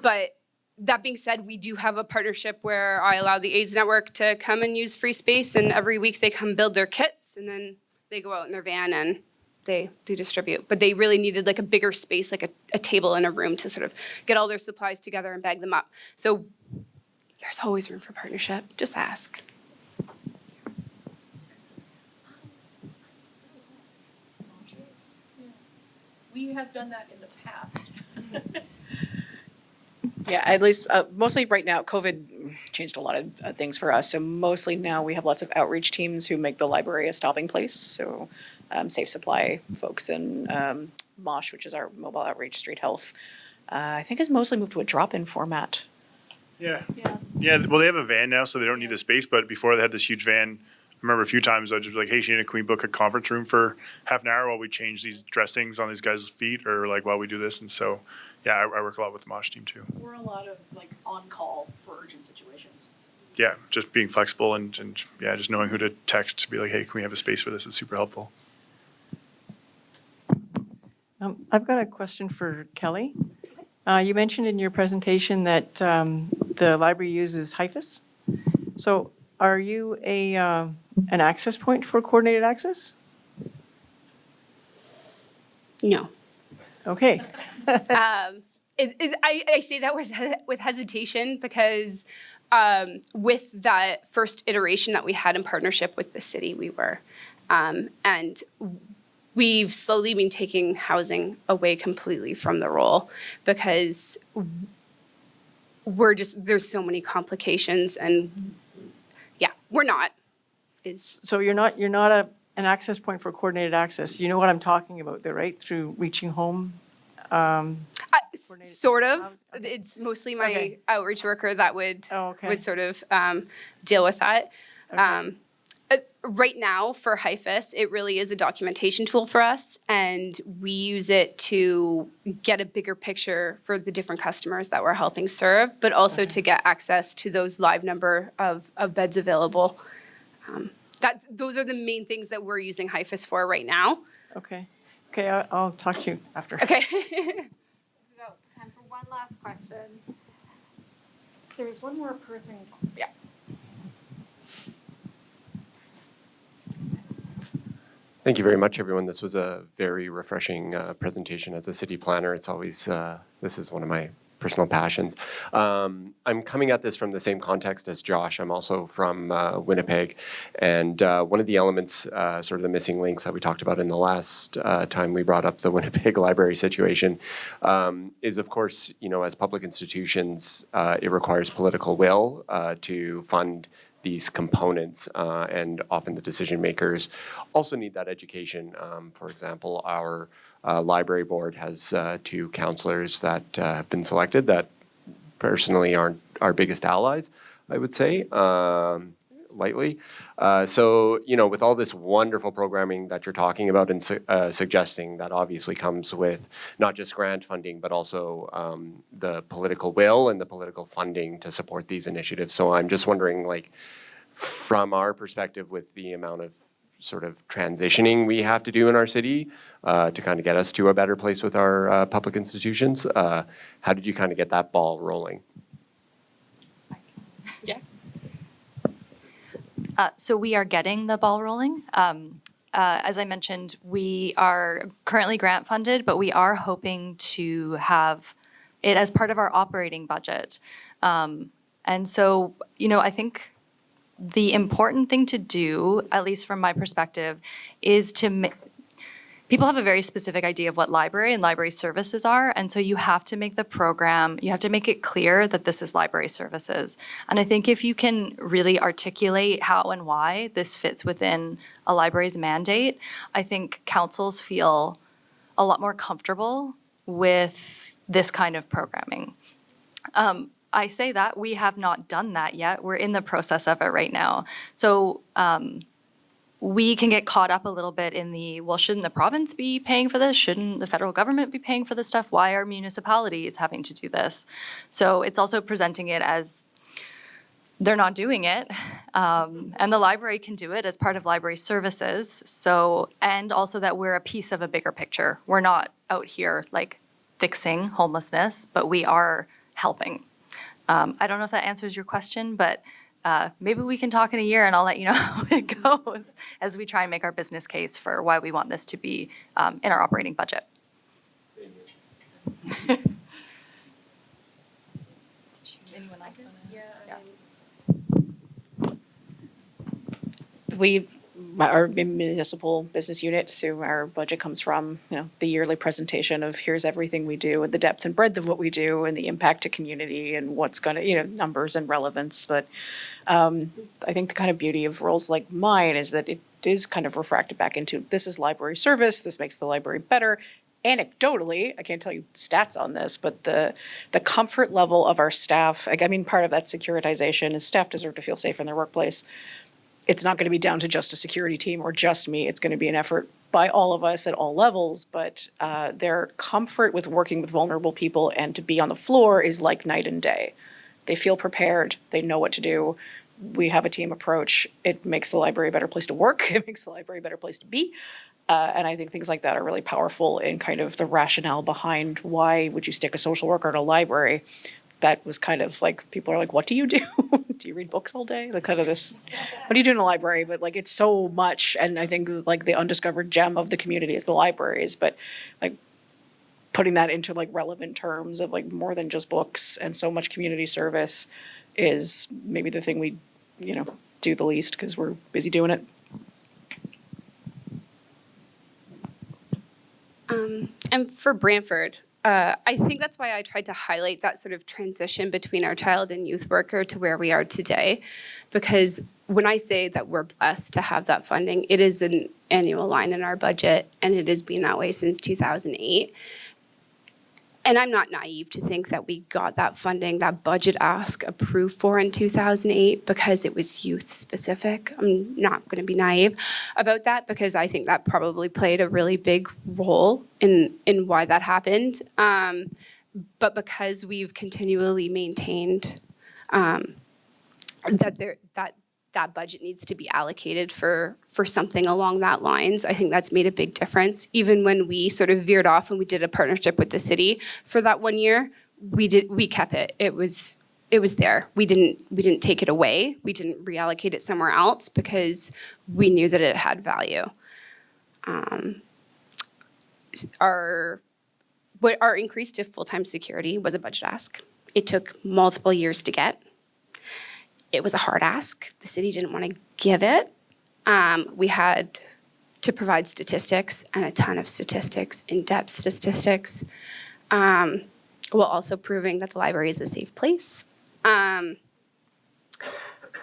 But that being said, we do have a partnership where I allow the AIDS Network to come and use free space, and every week they come build their kits, and then they go out in their van and they distribute. But they really needed like a bigger space, like a table in a room to sort of get all their supplies together and bag them up. So there's always room for partnership. Just ask. We have done that in the past. Yeah, at least mostly right now, COVID changed a lot of things for us. So mostly now we have lots of outreach teams who make the library a stopping place. So Safe Supply folks and MOSH, which is our mobile outreach, Street Health, I think has mostly moved to a drop-in format. Yeah. Yeah. Yeah, well, they have a van now, so they don't need the space, but before they had this huge van. I remember a few times I'd just be like, hey, Sheena, can we book a conference room for half an hour while we change these dressings on these guys' feet, or like while we do this? And so, yeah, I work a lot with the MOSH team too. We're a lot of like on call for urgent situations. Yeah, just being flexible and yeah, just knowing who to text to be like, hey, can we have a space for this? Is super helpful. I've got a question for Kelly. You mentioned in your presentation that the library uses HIFIS. So are you an access point for coordinated access? No. Okay. I say that with hesitation because with that first iteration that we had in partnership with the city, we were, and we've slowly been taking housing away completely from the role because there's so many complications, and yeah, we're not. So you're not an access point for coordinated access. You know what I'm talking about there, right? Through reaching home. Sort of. Okay. It's mostly my Okay. outreach worker that would Okay. sort of deal with that. Okay. Right now for HIFIS, it really is a documentation tool for us, and we use it to get a bigger picture for the different customers that we're helping serve, but also to get access to those live number of beds available. Those are the main things that we're using HIFIS for right now. Okay. Okay, I'll talk to you after. Okay. Go. Time for one last question. There's one more person. Yeah. Thank you very much, everyone. This was a very refreshing presentation. As a city planner, it's always, this is one of my personal passions. I'm coming at this from the same context as Josh. I'm also from Winnipeg. And one of the elements, sort of the missing links that we talked about in the last time we brought up the Winnipeg library situation, is of course, as public institutions, it requires political will to fund these components, and often the decision makers also need that education. For example, our library board has 2 counselors that have been selected that personally aren't our biggest allies, I would say, lightly. So, with all this wonderful programming that you're talking about and suggesting, that obviously comes with not just grant funding, but also the political will and the political funding to support these initiatives. So I'm just wondering, from our perspective, with the amount of sort of transitioning we have to do in our city to kind of get us to a better place with our public institutions, how did you kind of get that ball rolling? Yeah. So we are getting the ball rolling. As I mentioned, we are currently grant funded, but we are hoping to have it as part of our operating budget. And so, I think the important thing to do, at least from my perspective, is people have a very specific idea of what library and library services are. And so you have to make the program, you have to make it clear that this is library services. And I think if you can really articulate how and why this fits within a library's mandate, I think councils feel a lot more comfortable with this kind of programming. I say that we have not done that yet. We're in the process of it right now. So we can get caught up a little bit in well, shouldn't the province be paying for this? Shouldn't the federal government be paying for this stuff? Why are municipalities having to do this? So it's also presenting it as they're not doing it. And the library can do it as part of library services. So, and also that we're a piece of a bigger picture. We're not out here fixing homelessness, but we are helping. I don't know if that answers your question, but maybe we can talk in a year and I'll let you know how it goes as we try and make our business case for why we want this to be in our operating budget. Anyone else want to? Our municipal business unit, so our budget comes from, the yearly presentation of here's everything we do and the depth and breadth of what we do and the impact to community and what's going to, numbers and relevance. But I think the kind of beauty of roles like mine is that it is kind of refracted back into this is library service. This makes the library better. Anecdotally, I can't tell you stats on this, but the comfort level of our staff, part of that securitization is staff deserve to feel safe in their workplace. It's not going to be down to just a security team or just me. It's going to be an effort by all of us at all levels, but their comfort with working with vulnerable people and to be on the floor is like night and day. They feel prepared. They know what to do. We have a team approach. It makes the library a better place to work. It makes the library a better place to be. And I think things like that are really powerful in kind of the rationale behind why would you stick a social worker in a library. That was kind of like, people are like, what do you do? Do you read books all day? Like kind of this, what do you do in a library? But like, it's so much. And I think like the undiscovered gem of the community is the libraries, but like putting that into like relevant terms of like more than just books and so much community service is maybe the thing we, do the least because we're busy doing it. And for Brantford, I think that's why I tried to highlight that sort of transition between our child and youth worker to where we are today. Because when I say that we're blessed to have that funding, it is an annual line in our budget, and it has been that way since 2008. And I'm not naive to think that we got that funding, that budget ask approved for in 2008 because it was youth specific. I'm not going to be naive about that because I think that probably played a really big role in why that happened. But because we've continually maintained that budget needs to be allocated for something along that lines. I think that's made a big difference. Even when we sort of veered off and we did a partnership with the city for that 1 year, we kept it. It was there. We didn't take it away. We didn't reallocate it somewhere else because we knew that it had value. Our increase to full-time security was a budget ask. It took multiple years to get. It was a hard ask. The city didn't want to give it. We had to provide statistics and a ton of statistics, in-depth statistics, while also proving that the library is a safe place,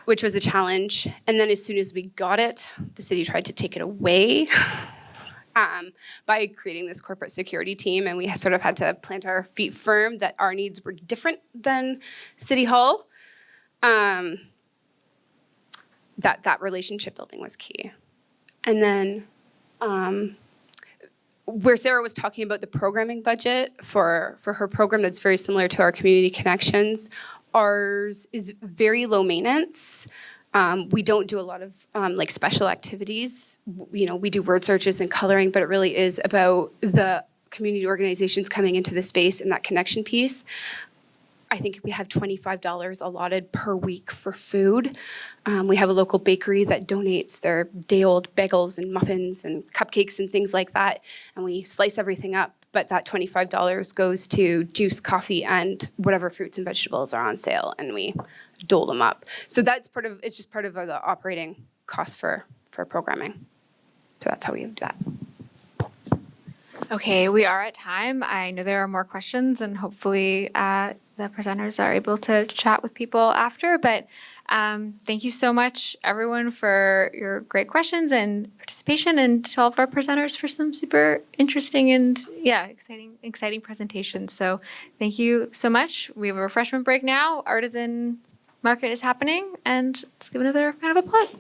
which was a challenge. And then as soon as we got it, the city tried to take it away by creating this corporate security team. And we sort of had to plant our feet firm that our needs were different than City Hall. That relationship building was key. And then where Sarah was talking about the programming budget for her program that's very similar to our Community Connections, ours is very low maintenance. We don't do a lot of like special activities. We do word searches and coloring, but it really is about the community organizations coming into the space and that connection piece. I think we have $25 allotted per week for food. We have a local bakery that donates their day-old bagels and muffins and cupcakes and things like that, and we slice everything up. But that $25 goes to juice, coffee, and whatever fruits and vegetables are on sale, and we dole them up. So it's just part of the operating cost for programming. So that's how we do that. Okay, we are at time. I know there are more questions, and hopefully the presenters are able to chat with people after. But thank you so much, everyone, for your great questions and participation, and to all of our presenters for some super interesting and exciting presentations. So thank you so much. We have a refreshment break now. Artisan Market is happening, and let's give another round of applause.